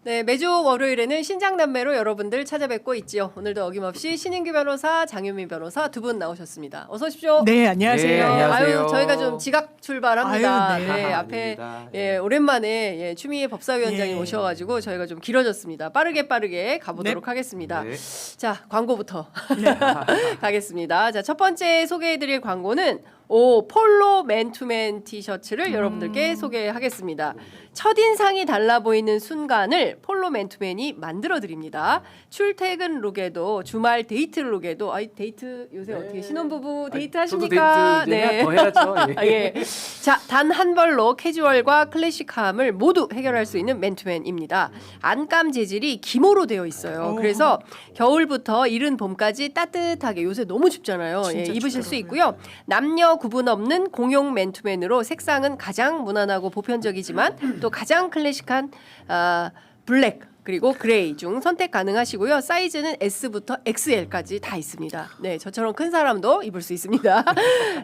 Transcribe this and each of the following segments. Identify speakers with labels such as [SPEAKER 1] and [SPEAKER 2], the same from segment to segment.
[SPEAKER 1] 네, 매주 월요일에는 신장남매로 여러분들 찾아뵙고 있지요. 오늘도 어김없이 신인규 변호사, 장윤미 변호사 두 분 나오셨습니다. 어서 오십시오.
[SPEAKER 2] 네, 안녕하세요.
[SPEAKER 3] 네, 안녕하세요.
[SPEAKER 1] 아유, 저희가 좀 지각 출발합니다.
[SPEAKER 2] 아유, 네.
[SPEAKER 1] 앞에
[SPEAKER 3] 아닙니다.
[SPEAKER 1] 오랜만에 추미애 법사위원장이
[SPEAKER 2] 예.
[SPEAKER 1] 오셔가지고 저희가 좀 길어졌습니다. 빠르게 가보도록 하겠습니다.
[SPEAKER 3] 네.
[SPEAKER 1] 자, 광고부터
[SPEAKER 2] 네.
[SPEAKER 1] 가겠습니다. 자, 첫 번째 소개해드릴 광고는 폴로 맨투맨 티셔츠를 여러분들께 소개하겠습니다. 첫인상이 달라 보이는 순간을 폴로 맨투맨이 만들어드립니다. 출퇴근 룩에도 주말 데이트 룩에도 데이트 요새 어떻게 신혼부부 데이트 하십니까?
[SPEAKER 3] 저도 데이트 더 해야죠.
[SPEAKER 1] 예. 자, 단 한 벌로 캐주얼과 클래식함을 모두 해결할 수 있는 맨투맨입니다. 안감 재질이 기모로 되어 있어요. 그래서 겨울부터 이른 봄까지 따뜻하게 요새 너무 춥잖아요.
[SPEAKER 2] 진짜
[SPEAKER 1] 입으실 수
[SPEAKER 2] 춥더라고요.
[SPEAKER 1] 있고요. 남녀 구분 없는 공용 맨투맨으로 색상은 가장 무난하고 보편적이지만 또 가장 클래식한 블랙 그리고 그레이 중 선택 가능하시고요. 사이즈는 S부터 XL까지 다 있습니다. 네, 저처럼 큰 사람도 입을 수 있습니다.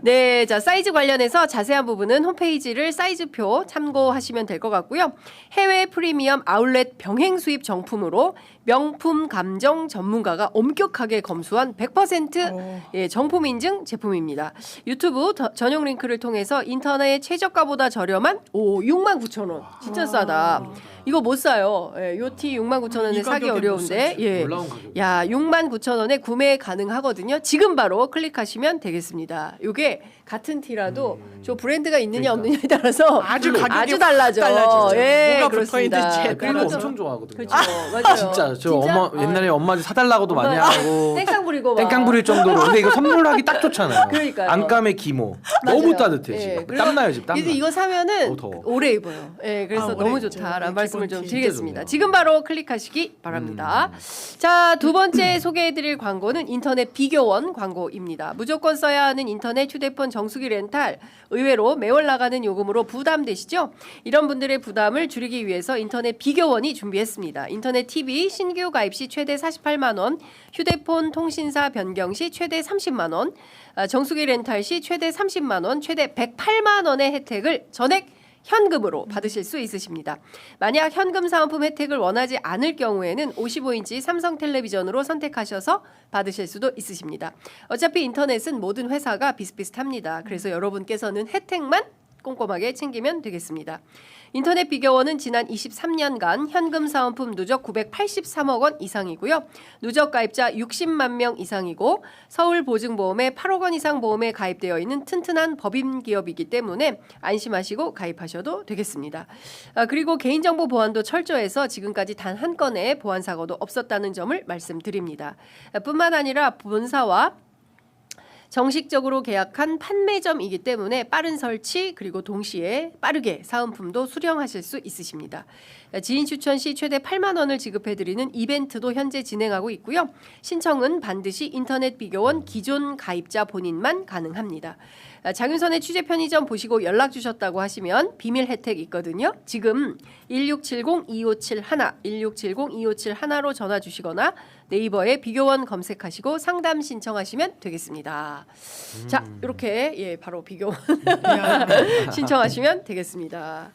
[SPEAKER 1] 네, 자 사이즈 관련해서 자세한 부분은 홈페이지를 사이즈표 참고하시면 될 것 같고요. 해외 프리미엄 아울렛 병행 수입 정품으로 명품 감정 전문가가 엄격하게 검수한 100% 정품 인증 제품입니다. 유튜브 전용 링크를 통해서 인터넷 최저가보다 저렴한 69,000원. 진짜 싸다. 이거 못 사요. 요티 69,000원에
[SPEAKER 2] 이
[SPEAKER 1] 사기
[SPEAKER 2] 가격에 못
[SPEAKER 1] 어려운데.
[SPEAKER 2] 사지.
[SPEAKER 1] 예.
[SPEAKER 3] 놀라운 가격.
[SPEAKER 1] 야, 69,000원에 구매 가능하거든요. 지금 바로 클릭하시면 되겠습니다. 요게 같은 티라도 저 브랜드가 있느냐 없느냐에 따라서
[SPEAKER 2] 아주 가격이
[SPEAKER 1] 달라져.
[SPEAKER 2] 달라지죠.
[SPEAKER 1] 예,
[SPEAKER 2] 뭐가
[SPEAKER 1] 그렇습니다.
[SPEAKER 2] 붙어있는지에
[SPEAKER 3] 그리고
[SPEAKER 2] 따라서.
[SPEAKER 3] 엄청 좋아하거든요.
[SPEAKER 1] 그렇죠. 맞아요.
[SPEAKER 3] 진짜 저
[SPEAKER 1] 진짜?
[SPEAKER 3] 엄마 옛날에 엄마한테 사달라고도 많이 하고
[SPEAKER 1] 땡깡 부리고 막.
[SPEAKER 3] 땡깡 부릴 정도로. 근데 이거 선물하기 딱 좋잖아요.
[SPEAKER 1] 그러니까요.
[SPEAKER 3] 안감의 기모.
[SPEAKER 1] 맞아요.
[SPEAKER 3] 너무 따뜻해
[SPEAKER 1] 예,
[SPEAKER 3] 지금.
[SPEAKER 1] 그리고
[SPEAKER 3] 땀나요 지금 땀나.
[SPEAKER 1] 이거 사면은
[SPEAKER 3] 더워.
[SPEAKER 1] 오래 입어요. 예, 그래서
[SPEAKER 2] 오래
[SPEAKER 1] 너무
[SPEAKER 2] 입죠.
[SPEAKER 1] 좋다라는
[SPEAKER 2] 네,
[SPEAKER 1] 말씀을 좀
[SPEAKER 2] 기본 티.
[SPEAKER 1] 드리겠습니다.
[SPEAKER 3] 진짜 좋네요.
[SPEAKER 1] 지금 바로 클릭하시기 바랍니다. 자, 두 번째 소개해드릴 광고는 인터넷 비교원 광고입니다. 무조건 써야 하는 인터넷 휴대폰 정수기 렌탈 의외로 매월 나가는 요금으로 부담되시죠? 이런 분들의 부담을 줄이기 위해서 인터넷 비교원이 준비했습니다. 인터넷 TV 신규 가입 시 최대 48만 원, 휴대폰 통신사 변경 시 최대 30만 원, 정수기 렌탈 시 최대 30만 원, 최대 108만 원의 혜택을 전액 현금으로 받으실 수 있으십니다. 만약 현금 사은품 혜택을 원하지 않을 경우에는 55인치 삼성 텔레비전으로 선택하셔서 받으실 수도 있으십니다. 어차피 인터넷은 모든 회사가 비슷비슷합니다. 그래서 여러분께서는 혜택만 꼼꼼하게 챙기면 되겠습니다. 인터넷 비교원은 지난 23년간 현금 사은품 누적 983억 원 이상이고요. 누적 가입자 60만 명 이상이고 서울보증보험에 8억 원 이상 보험에 가입되어 있는 튼튼한 법인 기업이기 때문에 안심하시고 가입하셔도 되겠습니다. 그리고 개인정보 보안도 철저해서 지금까지 단 한 건의 보안 사고도 없었다는 점을 말씀드립니다. 뿐만 아니라 본사와 정식적으로 계약한 판매점이기 때문에 빠른 설치 그리고 동시에 빠르게 사은품도 수령하실 수 있으십니다. 지인 추천 시 최대 8만 원을 지급해드리는 이벤트도 현재 진행하고 있고요. 신청은 반드시 인터넷 비교원 기존 가입자 본인만 가능합니다. 장윤선의 취재 편의점 보시고 연락 주셨다고 하시면 비밀 혜택 있거든요. 지금 1670-2571, 1670-2571로 전화 주시거나 네이버에 비교원 검색하시고 상담 신청하시면 되겠습니다. 자, 이렇게 바로 비교원 신청하시면 되겠습니다.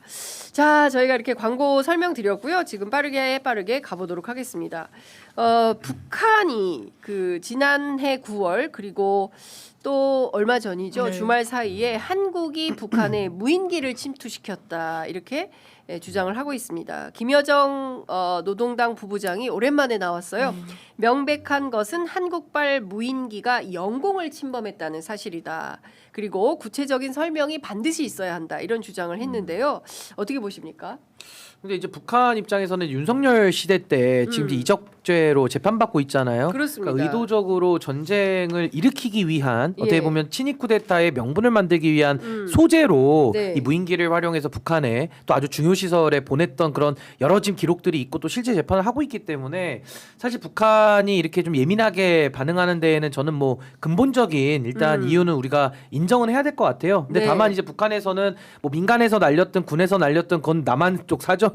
[SPEAKER 1] 자, 저희가 이렇게 광고 설명드렸고요. 지금 빠르게 가보도록 하겠습니다. 북한이 지난해 9월 그리고 또 얼마 전이죠.
[SPEAKER 2] 네.
[SPEAKER 1] 주말 사이에 한국이 북한의 무인기를 침투시켰다 이렇게 주장을 하고 있습니다. 김여정 노동당 부부장이 오랜만에 나왔어요. 명백한 것은 한국발 무인기가 영공을 침범했다는 사실이다. 그리고 구체적인 설명이 반드시 있어야 한다. 이런 주장을 했는데요. 어떻게 보십니까?
[SPEAKER 3] 근데 이제 북한 입장에서는 윤석열 시대 때 지금 이제 이적죄로 재판받고 있잖아요.
[SPEAKER 1] 그렇습니다.
[SPEAKER 3] 그러니까 의도적으로 전쟁을 일으키기 위한
[SPEAKER 1] 예.
[SPEAKER 3] 어떻게 보면 친위 쿠데타의 명분을 만들기 위한 소재로
[SPEAKER 1] 네.
[SPEAKER 3] 이 무인기를 활용해서 북한에 또 아주 중요 시설에 보냈던 그런 여러 지금 기록들이 있고 또 실제 재판을 하고 있기 때문에 사실 북한이 이렇게 좀 예민하게 반응하는 데에는 저는 뭐 근본적인 일단 이유는 우리가 인정은 해야 될 것 같아요. 근데
[SPEAKER 1] 네.
[SPEAKER 3] 다만 이제 북한에서는 뭐 민간에서 날렸든 군에서 날렸든 그건 남한 쪽 사정이고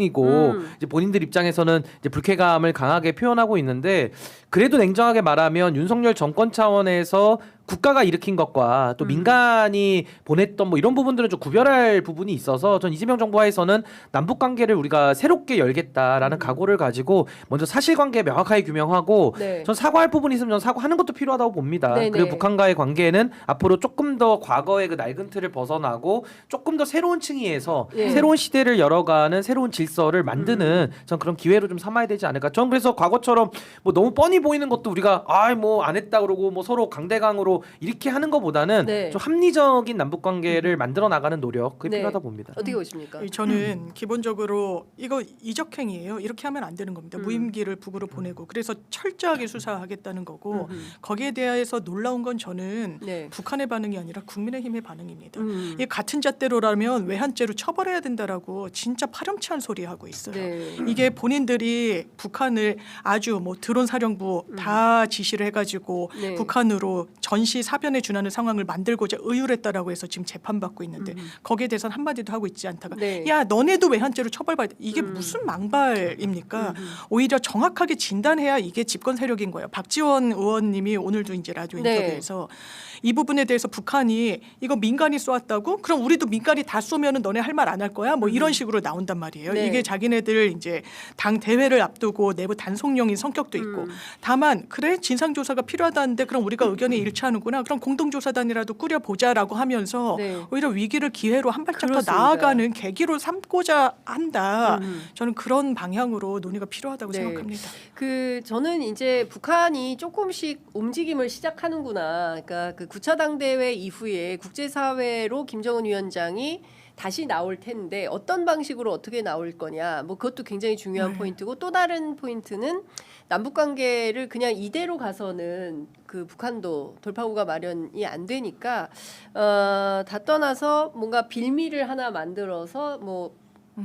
[SPEAKER 3] 이제 본인들 입장에서는 이제 불쾌감을 강하게 표현하고 있는데 그래도 냉정하게 말하면 윤석열 정권 차원에서 국가가 일으킨 것과 또 민간이 보냈던 뭐 이런 부분들은 좀 구별할 부분이 있어서 전 이재명 정부 하에서는 남북 관계를 우리가 새롭게 열겠다라는 각오를 가지고 먼저 사실관계 명확하게 규명하고
[SPEAKER 1] 네.
[SPEAKER 3] 전 사과할 부분이 있으면 전 사과하는 것도 필요하다고 봅니다.
[SPEAKER 1] 네네.
[SPEAKER 3] 그리고 북한과의 관계는 앞으로 조금 더 과거의 그 낡은 틀을 벗어나고 조금 더 새로운 층위에서
[SPEAKER 1] 예.
[SPEAKER 3] 새로운 시대를 열어가는 새로운 질서를 만드는 전 그런 기회로 좀 삼아야 되지 않을까. 전 그래서 과거처럼 뭐 너무 뻔히 보이는 것도 우리가 뭐 안 했다 그러고 뭐 서로 강대강으로 이렇게 하는 것보다는
[SPEAKER 1] 네.
[SPEAKER 3] 좀 합리적인 남북 관계를 만들어 나가는 노력 그게
[SPEAKER 1] 네.
[SPEAKER 3] 필요하다 봅니다.
[SPEAKER 1] 어떻게 보십니까?
[SPEAKER 2] 저는 기본적으로 이거 이적행위예요. 이렇게 하면 안 되는 겁니다.
[SPEAKER 1] 음.
[SPEAKER 2] 무임기를 북으로 보내고 그래서 철저하게 수사하겠다는 거고 거기에 대해서 놀라운 건 저는
[SPEAKER 1] 네.
[SPEAKER 2] 북한의 반응이 아니라 국민의힘의 반응입니다. 이
[SPEAKER 1] 음.
[SPEAKER 2] 같은 잣대로라면 외환죄로 처벌해야 된다라고 진짜 파렴치한 소리 하고 있어요.
[SPEAKER 1] 네.
[SPEAKER 2] 이게 본인들이 북한을 아주 뭐 드론 사령부 다 지시를 해가지고
[SPEAKER 1] 네.
[SPEAKER 2] 북한으로 전시 사변에 준하는 상황을 만들고자 의율했다라고 해서 지금 재판받고 있는데 거기에 대해서는 한마디도 하고 있지 않다가
[SPEAKER 1] 네.
[SPEAKER 2] 야 너네도 외환죄로 처벌받아 이게 무슨 망발입니까? 오히려 정확하게 진단해야 이게 집권 세력인 거예요. 박지원 의원님이 오늘도 이제 라디오
[SPEAKER 1] 네.
[SPEAKER 2] 인터뷰에서 이 부분에 대해서 북한이 이거 민간이 쏘았다고? 그럼 우리도 민간이 다 쏘면은 너네 할 말 안 할 거야? 뭐 이런 식으로 나온단 말이에요.
[SPEAKER 1] 네.
[SPEAKER 2] 이게 자기네들 이제 당 대회를 앞두고 내부 단속령인 성격도 있고 다만 그래 진상조사가 필요하다는데 그럼 우리가 의견이 일치하는구나. 그럼 공동조사단이라도 꾸려보자라고 하면서
[SPEAKER 1] 네.
[SPEAKER 2] 오히려 위기를 기회로 한 발짝
[SPEAKER 1] 그렇습니다.
[SPEAKER 2] 더 나아가는 계기로 삼고자 한다. 저는 그런 방향으로 논의가 필요하다고
[SPEAKER 1] 네.
[SPEAKER 2] 생각합니다.
[SPEAKER 1] 저는 이제 북한이 조금씩 움직임을 시작하는구나. 그러니까 그 9차 당대회 이후에 국제사회로 김정은 위원장이 다시 나올 텐데 어떤 방식으로 어떻게 나올 거냐. 뭐 그것도 굉장히 중요한
[SPEAKER 2] 네.
[SPEAKER 1] 포인트고 또 다른 포인트는 남북 관계를 그냥 이대로 가서는 그 북한도 돌파구가 마련이 안 되니까 다 떠나서 뭔가 빌미를 하나 만들어서 뭐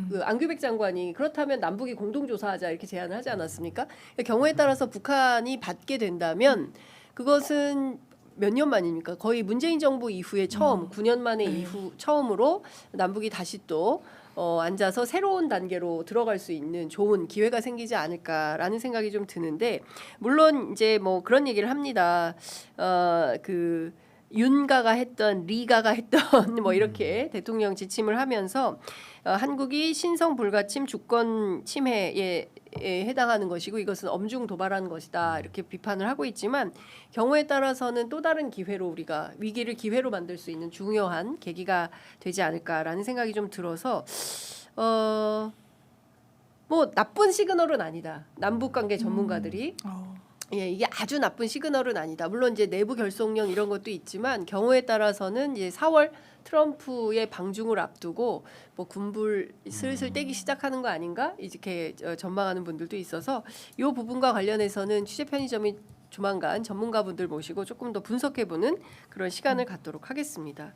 [SPEAKER 1] 그 안규백 장관이 그렇다면 남북이 공동조사하자 이렇게 제안을 하지 않았습니까? 그러니까 경우에 따라서 북한이 받게 된다면 그것은 몇 년 만입니까? 거의 문재인 정부 이후에 처음 9년 만에
[SPEAKER 2] 네.
[SPEAKER 1] 이후 처음으로 남북이 다시 또 앉아서 새로운 단계로 들어갈 수 있는 좋은 기회가 생기지 않을까라는 생각이 좀 드는데 물론 이제 뭐 그런 얘기를 합니다. 그 윤가가 했던 리가가 했던 뭐 이렇게 대통령 지침을 하면서 한국이 신성 불가침 주권 침해에 해당하는 것이고 이것은 엄중 도발하는 것이다 이렇게 비판을 하고 있지만 경우에 따라서는 또 다른 기회로 우리가 위기를 기회로 만들 수 있는 중요한 계기가 되지 않을까라는 생각이 좀 들어서 뭐 나쁜 시그널은 아니다. 남북 관계 전문가들이 이게 아주 나쁜 시그널은 아니다. 물론 이제 내부 결속령 이런 것도 있지만 경우에 따라서는 이제 4월 트럼프의 방중을 앞두고 뭐 군불 슬슬 떼기 시작하는 거 아닌가 이렇게 전망하는 분들도 있어서 이 부분과 관련해서는 취재 편의점이 조만간 전문가분들 모시고 조금 더 분석해보는 그런 시간을 갖도록 하겠습니다.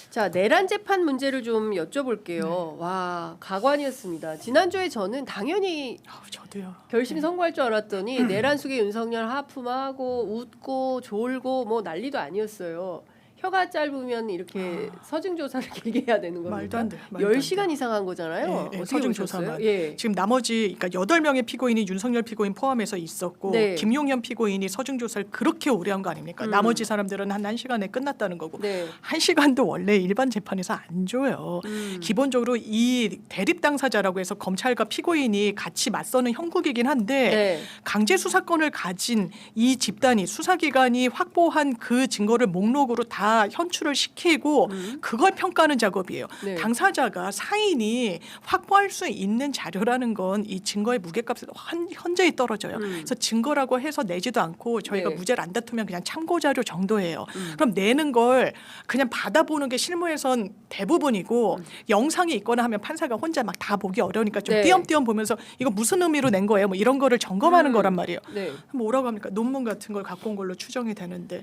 [SPEAKER 1] 자, 내란 재판 문제를 좀 여쭤볼게요. 와, 가관이었습니다. 지난주에 저는 당연히
[SPEAKER 2] 저도요.
[SPEAKER 1] 결심 선고할 줄 알았더니 내란 속에 윤석열 하품하고 웃고 졸고 뭐 난리도 아니었어요. 혀가 짧으면 이렇게 서증 조사를 길게 해야 되는 겁니까?
[SPEAKER 2] 말도 안 돼요. 말도 안
[SPEAKER 1] 10시간 이상 한 거잖아요.
[SPEAKER 2] 예,
[SPEAKER 1] 어떻게
[SPEAKER 2] 서증
[SPEAKER 1] 보셨어요?
[SPEAKER 2] 조사만.
[SPEAKER 1] 예.
[SPEAKER 2] 지금 나머지 그러니까 8명의 피고인이 윤석열 피고인 포함해서 있었고
[SPEAKER 1] 네.
[SPEAKER 2] 김용현 피고인이 서증 조사를 그렇게 오래 한 거 아닙니까? 나머지 사람들은 한 1시간에 끝났다는 거고.
[SPEAKER 1] 네.
[SPEAKER 2] 1시간도 원래 일반 재판에서 안 줘요. 기본적으로 이 대립 당사자라고 해서 검찰과 피고인이 같이 맞서는 형국이긴 한데
[SPEAKER 1] 네.
[SPEAKER 2] 강제 수사권을 가진 이 집단이 수사기관이 확보한 그 증거를 목록으로 다 현출을 시키고 그걸 평가하는 작업이에요.
[SPEAKER 1] 네.
[SPEAKER 2] 당사자가 사인이 확보할 수 있는 자료라는 건 이 증거의 무게값이 현저히 떨어져요. 그래서 증거라고 해서 내지도 않고 저희가
[SPEAKER 1] 네.
[SPEAKER 2] 무죄를 안 다투면 그냥 참고 자료 정도예요. 그럼 내는 걸 그냥 받아보는 게 실무에선 대부분이고 영상이 있거나 하면 판사가 혼자 막 다 보기 어려우니까 좀
[SPEAKER 1] 네.
[SPEAKER 2] 띄엄띄엄 보면서 이거 무슨 의미로 낸 거예요? 뭐 이런 거를 점검하는 거란 말이에요.
[SPEAKER 1] 네.
[SPEAKER 2] 뭐라고 합니까? 논문 같은 걸 갖고 온 걸로 추정이 되는데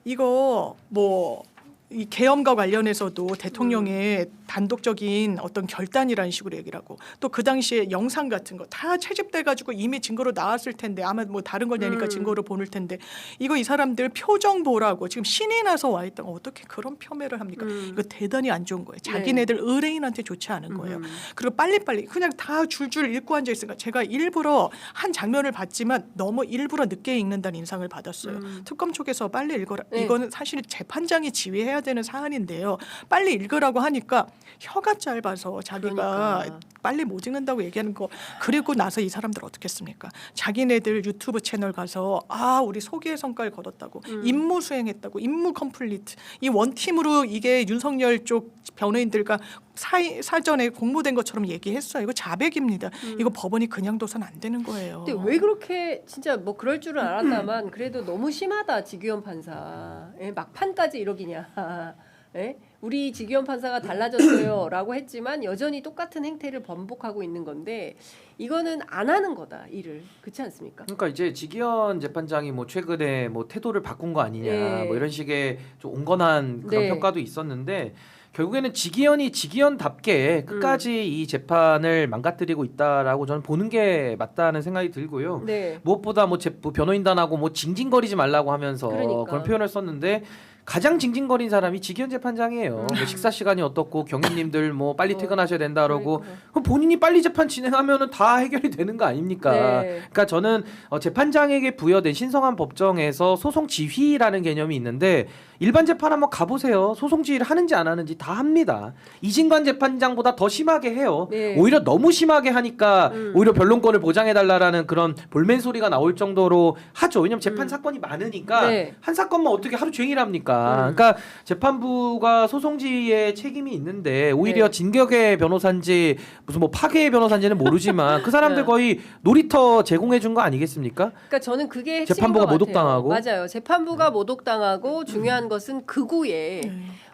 [SPEAKER 2] 이거 뭐 이 계엄과 관련해서도 대통령의 단독적인 어떤 결단이라는 식으로 얘기를 하고 또 그 당시에 영상 같은 거 다 채집돼 가지고 이미 증거로 나왔을 텐데 아마 뭐 다른 걸 내니까 증거로 보낼 텐데 이거 이 사람들 표정 보라고 지금 신이 나서 와 있다가 어떻게 그런 폄훼를 합니까? 이거 대단히 안 좋은 거예요. 자기네들 의뢰인한테 좋지 않은 거예요. 그리고 빨리빨리 그냥 다 줄줄 읽고 앉아 있으니까 제가 일부러 한 장면을 봤지만 너무 일부러 늦게 읽는다는 인상을 받았어요. 특검 쪽에서 빨리 읽어라.
[SPEAKER 1] 네.
[SPEAKER 2] 이거는 사실 재판장이 지휘해야 되는 사안인데요. 빨리 읽으라고 하니까 혀가 짧아서 자기가
[SPEAKER 1] 그러니까.
[SPEAKER 2] 빨리 못 읽는다고 얘기하는 거. 그리고 나서 이 사람들 어떻게 했습니까? 자기네들 유튜브 채널 가서 우리 소기의 성과를 거뒀다고 임무 수행했다고 임무 컴플리트 이 원팀으로 이게 윤석열 쪽 변호인들과 사전에 공모된 것처럼 얘기했어요. 이거 자백입니다. 이거 법원이 그냥 둬선 안 되는 거예요.
[SPEAKER 1] 근데 왜 그렇게 진짜 뭐 그럴 줄은 알았다만 그래도 너무 심하다 지규현 판사. 예, 막판까지 이러기냐. 예? 우리 지규현 판사가 달라졌어요라고 했지만 여전히 똑같은 행태를 반복하고 있는 건데 이거는 안 하는 거다 일을 그렇지 않습니까?
[SPEAKER 3] 그러니까 이제 지기현 재판장이 뭐 최근에 뭐 태도를 바꾼 거 아니냐
[SPEAKER 1] 네.
[SPEAKER 3] 뭐 이런 식의 좀 온건한 그런
[SPEAKER 1] 네.
[SPEAKER 3] 평가도 있었는데 결국에는 지기현이 지기현답게 끝까지 이 재판을 망가뜨리고 있다라고 저는 보는 게 맞다는 생각이 들고요.
[SPEAKER 1] 네.
[SPEAKER 3] 무엇보다 뭐 변호인단하고 뭐 징징거리지 말라고 하면서
[SPEAKER 1] 그러니까.
[SPEAKER 3] 그런 표현을 썼는데 가장 징징거린 사람이 지기현 재판장이에요. 뭐 식사 시간이 어떻고 경위님들 뭐 빨리 퇴근하셔야 된다 그러고 그럼 본인이 빨리 재판 진행하면은 다 해결이 되는 거 아닙니까?
[SPEAKER 1] 네.
[SPEAKER 3] 그러니까 저는 재판장에게 부여된 신성한 법정에서 소송 지휘라는 개념이 있는데 일반 재판 한번 가보세요. 소송 지휘를 하는지 안 하는지 다 합니다. 이진관 재판장보다 더 심하게 해요.
[SPEAKER 1] 네.
[SPEAKER 3] 오히려 너무 심하게 하니까 오히려 변론권을 보장해달라라는 그런 볼멘 소리가 나올 정도로 하죠. 왜냐면 재판 사건이 많으니까
[SPEAKER 1] 네.
[SPEAKER 3] 한 사건만 어떻게 하루 종일 합니까? 그러니까 재판부가 소송 지휘에 책임이 있는데 오히려
[SPEAKER 1] 네.
[SPEAKER 3] 진격의 변호사인지 무슨 뭐 파괴의 변호사인지는 모르지만 그 사람들
[SPEAKER 1] 네.
[SPEAKER 3] 거의 놀이터 제공해 준 거 아니겠습니까?
[SPEAKER 1] 그러니까 저는 그게 핵심인
[SPEAKER 3] 재판부가
[SPEAKER 1] 것 같아요.
[SPEAKER 3] 모독당하고.
[SPEAKER 1] 맞아요. 재판부가 모독당하고 중요한 것은 극우의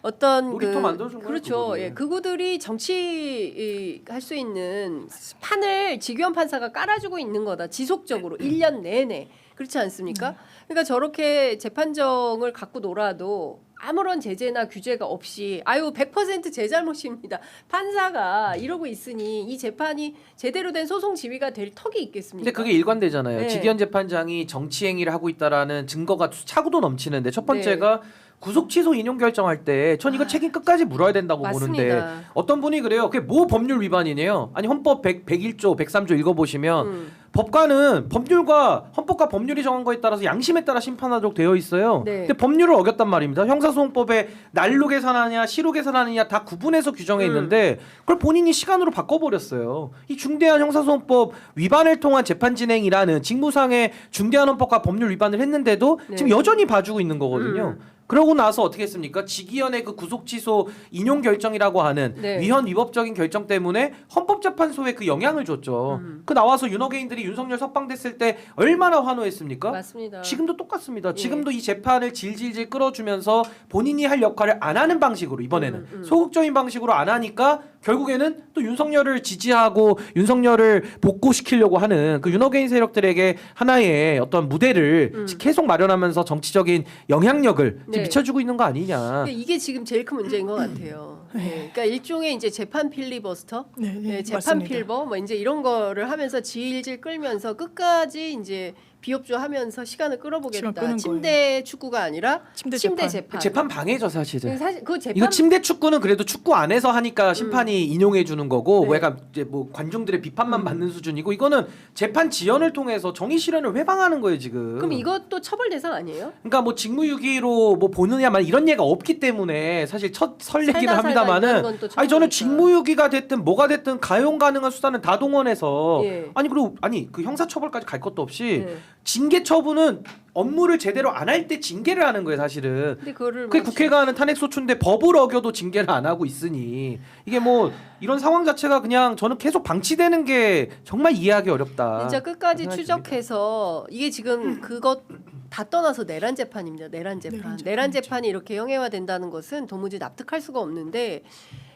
[SPEAKER 1] 어떤
[SPEAKER 3] 놀이터 만들어준 거예요,
[SPEAKER 1] 그렇죠.
[SPEAKER 3] 그거를.
[SPEAKER 1] 예, 극우들이 정치할 수 있는 판을 지규현 판사가 깔아주고 있는 거다. 지속적으로 1년 내내 그렇지 않습니까? 그러니까 저렇게 재판정을 갖고 놀아도 아무런 제재나 규제가 없이 100% 제 잘못입니다. 판사가 이러고 있으니 이 재판이 제대로 된 소송 지휘가 될 턱이 있겠습니까?
[SPEAKER 3] 근데 그게 일관되잖아요.
[SPEAKER 1] 네.
[SPEAKER 3] 지기현 재판장이 정치 행위를 하고 있다라는 증거가 차고도 넘치는데 첫 번째가
[SPEAKER 1] 네.
[SPEAKER 3] 구속 취소 인용 결정할 때 전 이거 책임 끝까지 물어야 된다고
[SPEAKER 1] 맞습니다.
[SPEAKER 3] 보는데 어떤 분이 그래요. 그게 뭐 법률 위반이네요. 아니 헌법 101조 103조 읽어보시면 법관은 법률과 헌법과 법률이 정한 거에 따라서 양심에 따라 심판하도록 되어 있어요.
[SPEAKER 1] 네.
[SPEAKER 3] 근데 법률을 어겼단 말입니다. 형사소송법에 날로 계산하냐 시로 계산하느냐 다 구분해서 규정해 있는데 그걸 본인이 시간으로 바꿔버렸어요. 이 중대한 형사소송법 위반을 통한 재판 진행이라는 직무상의 중대한 헌법과 법률 위반을 했는데도
[SPEAKER 1] 네.
[SPEAKER 3] 지금 여전히 봐주고 있는 거거든요. 그러고 나서 어떻게 했습니까? 지기현의 그 구속 취소 인용 결정이라고 하는
[SPEAKER 1] 네.
[SPEAKER 3] 위헌 위법적인 결정 때문에 헌법재판소에 그 영향을 줬죠. 그 나와서 윤호개인들이 윤석열 석방됐을 때 얼마나 환호했습니까?
[SPEAKER 1] 맞습니다.
[SPEAKER 3] 지금도 똑같습니다.
[SPEAKER 1] 예.
[SPEAKER 3] 지금도 이 재판을 질질질 끌어주면서 본인이 할 역할을 안 하는 방식으로 이번에는 소극적인 방식으로 안 하니까 결국에는 또 윤석열을 지지하고 윤석열을 복구시키려고 하는 그 윤호개인 세력들에게 하나의 어떤 무대를 계속 마련하면서 정치적인 영향력을
[SPEAKER 1] 네.
[SPEAKER 3] 지금 미쳐주고 있는 거 아니냐.
[SPEAKER 1] 근데 이게 지금 제일 큰 문제인 것 같아요. 네. 그러니까 일종의 이제 재판 필리버스터, 재판
[SPEAKER 2] 맞습니다.
[SPEAKER 1] 필버, 뭐 이제 이런 거를 하면서 질질 끌면서 끝까지 이제 비협조하면서 시간을 끌어보겠다.
[SPEAKER 2] 시간 끄는
[SPEAKER 1] 침대 축구가 아니라
[SPEAKER 2] 침대
[SPEAKER 1] 재판.
[SPEAKER 3] 재판 방해죠 사실은.
[SPEAKER 1] 사실 그 재판
[SPEAKER 3] 이거 침대 축구는 그래도 축구 안에서 하니까 심판이 인용해 주는 거고
[SPEAKER 1] 네.
[SPEAKER 3] 뭐 약간 이제 뭐 관중들의 비판만 받는 수준이고 이거는 재판 지연을 통해서 정의 실현을 회방하는 거예요 지금.
[SPEAKER 1] 그럼 이것도 처벌 대상 아니에요?
[SPEAKER 3] 그러니까 뭐 직무유기로 뭐 보느냐만 이런 예가 없기 때문에 사실 첫 설레기를
[SPEAKER 1] 살다
[SPEAKER 3] 합니다만은
[SPEAKER 1] 이런 건또
[SPEAKER 3] 아니 저는
[SPEAKER 1] 처벌이니까.
[SPEAKER 3] 직무유기가 됐든 뭐가 됐든 가용 가능한 수단은 다 동원해서
[SPEAKER 1] 예.
[SPEAKER 3] 아니 그리고 아니 그 형사처벌까지 갈 것도 없이
[SPEAKER 1] 네.
[SPEAKER 3] 징계 처분은 업무를 제대로 안 할 때 징계를 하는 거예요 사실은.
[SPEAKER 1] 근데 그거를
[SPEAKER 3] 그게
[SPEAKER 1] 뭐
[SPEAKER 3] 국회가 하는 탄핵소추인데 법을 어겨도 징계를 안 하고 있으니 이게 뭐 이런 상황 자체가 그냥 저는 계속 방치되는 게 정말 이해하기 어렵다.
[SPEAKER 1] 진짜 끝까지
[SPEAKER 3] 생각이
[SPEAKER 1] 추적해서 이게 지금 그것 다 떠나서 내란 재판입니다. 내란 재판. 내란 재판이 이렇게 형해화된다는 것은 도무지 납득할 수가 없는데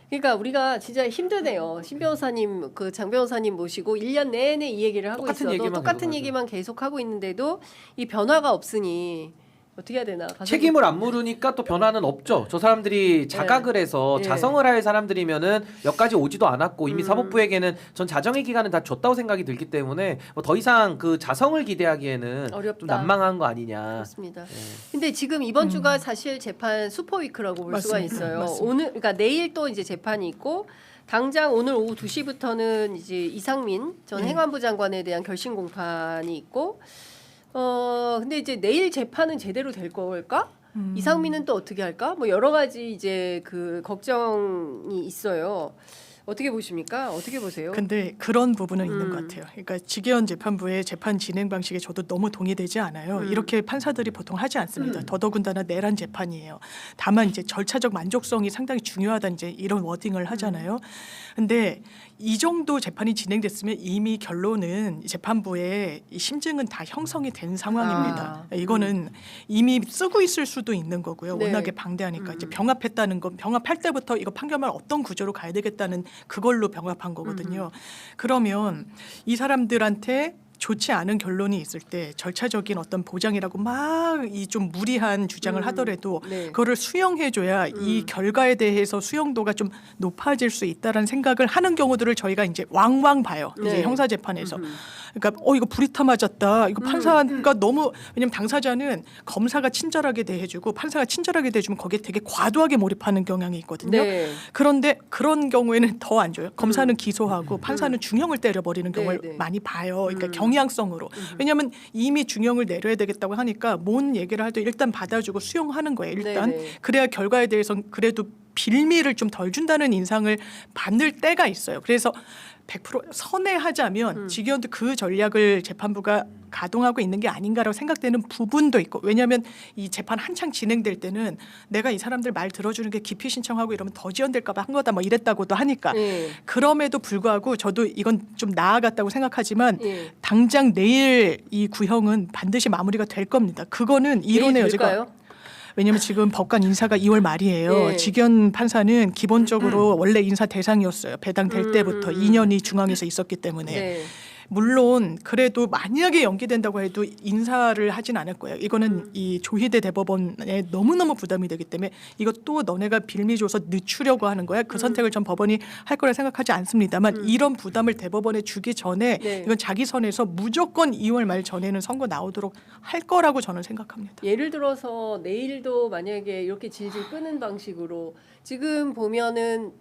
[SPEAKER 1] 그러니까 우리가 진짜 힘드네요. 신 변호사님, 그 장 변호사님 모시고 1년 내내 이 얘기를 하고
[SPEAKER 3] 똑같은
[SPEAKER 1] 있어도
[SPEAKER 3] 얘기만
[SPEAKER 1] 똑같은
[SPEAKER 3] 계속
[SPEAKER 1] 얘기만 계속 하고 있는데도 이 변화가 없으니 어떻게 해야 되나? 가서
[SPEAKER 3] 책임을 안 물으니까 또 변화는 없죠. 저 사람들이 자각을 해서
[SPEAKER 1] 예.
[SPEAKER 3] 자성을 할 사람들이면은 여기까지 오지도 않았고 이미 사법부에게는 전 자정의 기간은 다 줬다고 생각이 들기 때문에 뭐 더 이상 그 자성을 기대하기에는
[SPEAKER 1] 어렵다.
[SPEAKER 3] 좀 난망한 거 아니냐.
[SPEAKER 1] 그렇습니다.
[SPEAKER 3] 예.
[SPEAKER 1] 근데 지금 이번 주가 사실 재판 슈퍼위크라고 볼 수가
[SPEAKER 2] 맞습니다.
[SPEAKER 1] 있어요.
[SPEAKER 2] 맞습니다.
[SPEAKER 1] 오늘 그러니까 내일 또 이제 재판이 있고 당장 오늘 오후 2시부터는 이제 이상민 전 행안부 장관에 대한 결심 공판이 있고 근데 이제 내일 재판은 제대로 될 걸까? 이상민은 또 어떻게 할까? 뭐 여러 가지 이제 그 걱정이 있어요. 어떻게 보십니까? 어떻게 보세요?
[SPEAKER 2] 근데 그런 부분은 있는 것 같아요. 그러니까 지기현 재판부의 재판 진행 방식에 저도 너무 동의되지 않아요. 이렇게 판사들이 보통 하지 않습니다. 더더군다나 내란 재판이에요. 다만 이제 절차적 만족성이 상당히 중요하다 이제 이런 워딩을 하잖아요. 근데 이 정도 재판이 진행됐으면 이미 결론은 재판부의 이 심증은 다 형성이 된 상황입니다. 이거는 이미 쓰고 있을 수도 있는 거고요.
[SPEAKER 1] 네.
[SPEAKER 2] 워낙에 방대하니까 이제 병합했다는 건 병합할 때부터 이거 판결만 어떤 구조로 가야 되겠다는 그걸로 병합한 거거든요. 그러면 이 사람들한테 좋지 않은 결론이 있을 때 절차적인 어떤 보장이라고 막 이 좀 무리한 주장을 하더라도
[SPEAKER 1] 네.
[SPEAKER 2] 그거를 수용해줘야 이 결과에 대해서 수용도가 좀 높아질 수 있다라는 생각을 하는 경우들을 저희가 이제 왕왕 봐요.
[SPEAKER 1] 네.
[SPEAKER 2] 이제 형사 재판에서. 그러니까 이거 불이타 맞았다. 이거 판사가 너무 왜냐면 당사자는 검사가 친절하게 대해주고 판사가 친절하게 대해주면 거기에 되게 과도하게 몰입하는 경향이 있거든요.
[SPEAKER 1] 네.
[SPEAKER 2] 그런데 그런 경우에는 더 안 줘요. 검사는 기소하고 판사는 중형을 때려버리는 경우를
[SPEAKER 1] 네, 네.
[SPEAKER 2] 많이 봐요. 그러니까 경향성으로. 왜냐하면 이미 중형을 내려야 되겠다고 하니까 뭔 얘기를 할 때 일단 받아주고 수용하는 거예요. 일단
[SPEAKER 1] 네, 네.
[SPEAKER 2] 그래야 결과에 대해서는 그래도 빌미를 좀 덜 준다는 인상을 받을 때가 있어요. 그래서 100% 선회하자면 지기현도 그 전략을 재판부가 가동하고 있는 게 아닌가라고 생각되는 부분도 있고 왜냐하면 이 재판 한창 진행될 때는 내가 이 사람들 말 들어주는 게 기피 신청하고 이러면 더 지연될까 봐 한 거다 뭐 이랬다고도 하니까
[SPEAKER 1] 네.
[SPEAKER 2] 그럼에도 불구하고 저도 이건 좀 나아갔다고 생각하지만
[SPEAKER 1] 예.
[SPEAKER 2] 당장 내일 이 구형은 반드시 마무리가 될 겁니다. 그거는 이론의 여지가
[SPEAKER 1] 될까요?
[SPEAKER 2] 왜냐하면 지금 법관 인사가 2월 말이에요.
[SPEAKER 1] 예.
[SPEAKER 2] 지기현 판사는 기본적으로 원래 인사 대상이었어요. 배당될 때부터 2년이 중앙에서 있었기 때문에.
[SPEAKER 1] 네.
[SPEAKER 2] 물론 그래도 만약에 연기된다고 해도 인사를 하진 않을 거예요. 이거는 이 조희대 대법원에 너무너무 부담이 되기 때문에 이것도 너네가 빌미 줘서 늦추려고 하는 거야. 그 선택을 전 법원이 할 거라 생각하지 않습니다만 이런 부담을 대법원에 주기 전에
[SPEAKER 1] 네.
[SPEAKER 2] 이건 자기 선에서 무조건 2월 말 전에는 선고 나오도록 할 거라고 저는 생각합니다.
[SPEAKER 1] 예를 들어서 내일도 만약에 이렇게 질질 끄는 방식으로 지금 보면은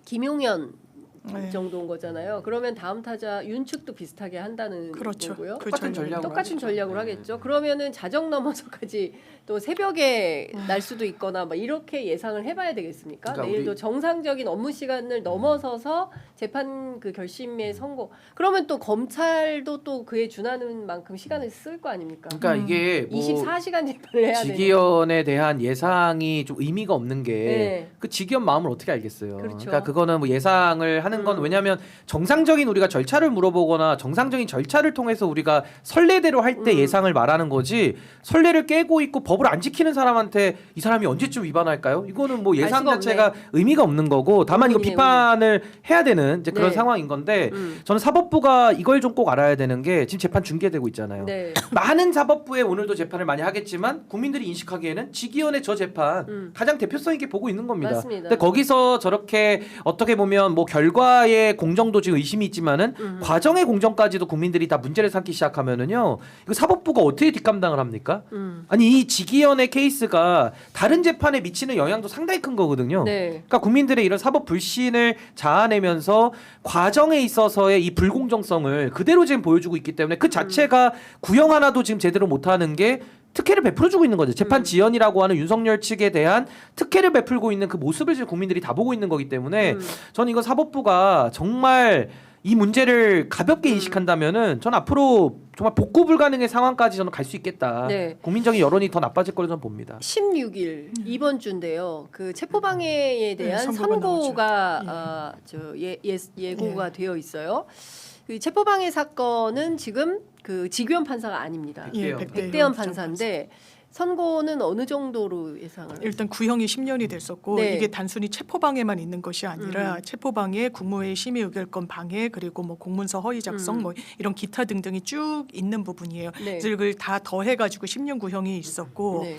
[SPEAKER 1] 김용현
[SPEAKER 2] 네.
[SPEAKER 1] 정도인 거잖아요. 그러면 다음 타자 윤측도 비슷하게 한다는
[SPEAKER 2] 그렇죠.
[SPEAKER 1] 거고요.
[SPEAKER 2] 그
[SPEAKER 3] 똑같은
[SPEAKER 2] 전략으로
[SPEAKER 3] 전략으로
[SPEAKER 1] 똑같은
[SPEAKER 3] 하겠죠.
[SPEAKER 1] 전략으로 하겠죠. 그러면은 자정 넘어서까지 또 새벽에 날 수도 있거나 막 이렇게 예상을 해봐야 되겠습니까?
[SPEAKER 3] 그러니까
[SPEAKER 1] 내일도
[SPEAKER 3] 우리-
[SPEAKER 1] 정상적인 업무 시간을 넘어서서 재판 그 결심의 선고. 그러면 또 검찰도 또 그에 준하는 만큼 시간을 쓸 거 아닙니까?
[SPEAKER 3] 그러니까 이게 뭐
[SPEAKER 1] 24시간 재판을 해야 되는.
[SPEAKER 3] 지기현에 대한 예상이 좀 의미가 없는 게
[SPEAKER 1] 네.
[SPEAKER 3] 그 지기현 마음을 어떻게 알겠어요.
[SPEAKER 1] 그렇죠.
[SPEAKER 3] 그러니까 그거는 뭐 예상을 하는 건 왜냐하면 정상적인 우리가 절차를 물어보거나 정상적인 절차를 통해서 우리가 선례대로 할 때 예상을 말하는 거지 선례를 깨고 있고 법을 안 지키는 사람한테 이 사람이 언제쯤 위반할까요? 이거는 뭐 예상
[SPEAKER 1] 수가
[SPEAKER 3] 자체가 의미가 없는 거고 다만 이거
[SPEAKER 1] 의문이네,
[SPEAKER 3] 비판을 해야 되는 이제 그런
[SPEAKER 1] 네.
[SPEAKER 3] 상황인 건데 저는 사법부가 이걸 좀 꼭 알아야 되는 게 지금 재판 중계되고 있잖아요.
[SPEAKER 1] 네.
[SPEAKER 3] 많은 사법부에 오늘도 재판을 많이 하겠지만 국민들이 인식하기에는 지기현의 저 재판 가장 대표성 있게 보고 있는 겁니다.
[SPEAKER 1] 맞습니다.
[SPEAKER 3] 근데 거기서 저렇게 어떻게 보면 뭐 결과의 공정도 지금 의심이 있지만은 과정의 공정까지도 국민들이 다 문제를 삼기 시작하면은요 이거 사법부가 어떻게 뒷감당을 합니까? 아니 이 지기현의 케이스가 다른 재판에 미치는 영향도 상당히 큰 거거든요.
[SPEAKER 1] 네.
[SPEAKER 3] 그러니까 국민들의 이런 사법 불신을 자아내면서 과정에 있어서의 이 불공정성을 그대로 지금 보여주고 있기 때문에 그 자체가 구형 하나도 지금 제대로 못하는 게 특혜를 베풀어주고 있는 거죠. 재판 지연이라고 하는 윤석열 측에 대한 특혜를 베풀고 있는 그 모습을 지금 국민들이 다 보고 있는 거기 때문에 저는 이건 사법부가 정말 이 문제를 가볍게 인식한다면은 전 앞으로 정말 복구 불가능의 상황까지 저는 갈 수 있겠다.
[SPEAKER 1] 네.
[SPEAKER 3] 국민적인 여론이 더 나빠질 거로 저는 봅니다.
[SPEAKER 1] 16일 이번 주인데요. 그 체포방해에 대한
[SPEAKER 2] 선고가
[SPEAKER 1] 선고가 예고가 되어 있어요. 그 체포방해 사건은 지금 그 지규현 판사가 아닙니다.
[SPEAKER 2] 예,
[SPEAKER 3] 백대현.
[SPEAKER 1] 백대현 판사인데 선고는 어느 정도로 예상을?
[SPEAKER 2] 일단 구형이 10년이 됐었고
[SPEAKER 1] 네.
[SPEAKER 2] 이게 단순히 체포방해만 있는 것이 아니라 체포방해, 국무회의 심의 의결권 방해, 그리고 뭐 공문서 허위 작성 뭐 이런 기타 등등이 쭉 있는 부분이에요.
[SPEAKER 1] 네.
[SPEAKER 2] 이걸 다 더해가지고 10년 구형이 있었고
[SPEAKER 1] 네.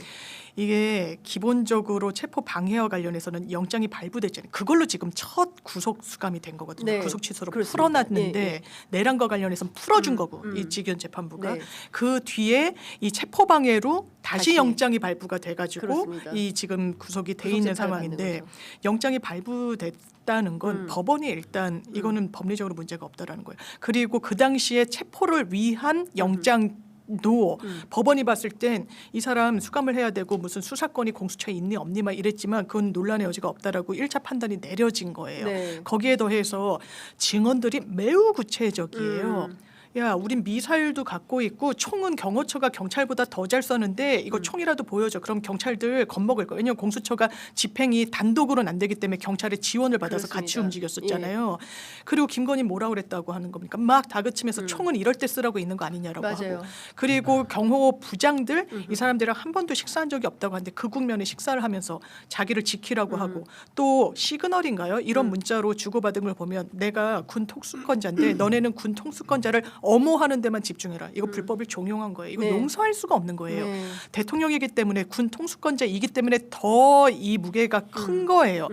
[SPEAKER 2] 이게 기본적으로 체포 방해와 관련해서는 영장이 발부됐잖아요. 그걸로 지금 첫 구속 수감이 된 거거든요.
[SPEAKER 1] 네.
[SPEAKER 2] 구속 취소로
[SPEAKER 1] 그렇습니다.
[SPEAKER 2] 풀어놨는데
[SPEAKER 1] 예, 예.
[SPEAKER 2] 내란과 관련해서는 풀어준 거고 이 직위원 재판부가
[SPEAKER 1] 네.
[SPEAKER 2] 그 뒤에 이 체포 방해로 다시
[SPEAKER 1] 다시.
[SPEAKER 2] 영장이 발부가 돼가지고
[SPEAKER 1] 그렇습니다.
[SPEAKER 2] 이 지금 구속이 돼
[SPEAKER 1] 구속
[SPEAKER 2] 있는
[SPEAKER 1] 재판을
[SPEAKER 2] 상황인데
[SPEAKER 1] 받는 거죠.
[SPEAKER 2] 영장이 발부됐다는 건 법원이 일단 이거는 법리적으로 문제가 없다라는 거예요. 그리고 그 당시에 체포를 위한 영장도 법원이 봤을 땐 이 사람 수감을 해야 되고 무슨 수사권이 공수처에 있니 없니 막 이랬지만 그건 논란의 여지가 없다라고 1차 판단이 내려진 거예요.
[SPEAKER 1] 네.
[SPEAKER 2] 거기에 더해서 증언들이 매우 구체적이에요. 야, 우린 미사일도 갖고 있고 총은 경호처가 경찰보다 더 잘 쏘는데 이거 총이라도 보여줘. 그럼 경찰들 겁먹을 거예요. 왜냐하면 공수처가 집행이 단독으로는 안 되기 때문에 경찰의 지원을 받아서 같이
[SPEAKER 1] 그렇습니다.
[SPEAKER 2] 움직였었잖아요. 그리고 김건희 뭐라 그랬다고 하는 겁니까? 막 다그치면서 총은 이럴 때 쓰라고 있는 거 아니냐라고
[SPEAKER 1] 맞아요.
[SPEAKER 2] 하고. 그리고 경호 부장들 이 사람들이랑 한 번도 식사한 적이 없다고 하는데 그 국면에 식사를 하면서 자기를 지키라고 하고 또 시그널인가요? 이런 문자로 주고받은 걸 보면 내가 군 통수권자인데 너네는 군 통수권자를 엄호하는 데만 집중해라. 이거 불법을 종용한 거예요. 이거
[SPEAKER 1] 네.
[SPEAKER 2] 용서할 수가 없는 거예요.
[SPEAKER 1] 네.
[SPEAKER 2] 대통령이기 때문에 군 통수권자이기 때문에 더 이 무게가 큰 거예요.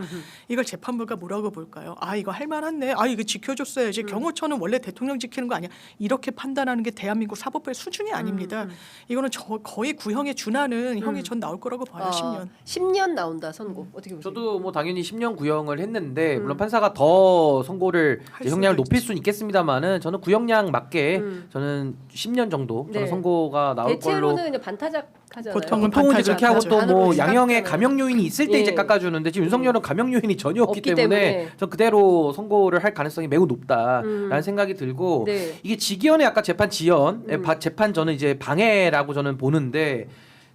[SPEAKER 2] 이걸 재판부가 뭐라고 볼까요? 아 이거 할만하네. 아 이거 지켜줬어야지. 경호처는 원래 대통령 지키는 거 아니야. 이렇게 판단하는 게 대한민국 사법부의 수준이 아닙니다. 이거는 거의 구형에 준하는 형이 전 나올 거라고 봐요. 10년.
[SPEAKER 1] 10년 나온다 선고. 어떻게 보세요?
[SPEAKER 3] 저도 뭐 당연히 10년 구형을 했는데 물론 판사가 더 선고를
[SPEAKER 2] 할
[SPEAKER 3] 이제 형량을
[SPEAKER 2] 수도
[SPEAKER 3] 높일 수는 있겠습니다만은 저는 구형량 맞게 저는 10년 정도 저는
[SPEAKER 1] 네.
[SPEAKER 3] 선고가 나올 걸로.
[SPEAKER 1] 대체로는 그냥 반타작 하잖아요.
[SPEAKER 2] 보통은
[SPEAKER 3] 보통은 이제 그렇게 하고
[SPEAKER 2] 반타작
[SPEAKER 3] 또 뭐
[SPEAKER 1] 반으로
[SPEAKER 3] 양형에
[SPEAKER 1] 깎잖아요.
[SPEAKER 3] 감형 요인이 있을 때
[SPEAKER 1] 예.
[SPEAKER 3] 이제 깎아주는데 지금 윤석열은 감형 요인이 전혀 없기
[SPEAKER 1] 없기
[SPEAKER 3] 때문에
[SPEAKER 1] 때문에.
[SPEAKER 3] 전 그대로 선고를 할 가능성이 매우 높다라는 생각이 들고
[SPEAKER 1] 네.
[SPEAKER 3] 이게 직위원의 아까 재판 지연, 재판 저는 이제 방해라고 저는 보는데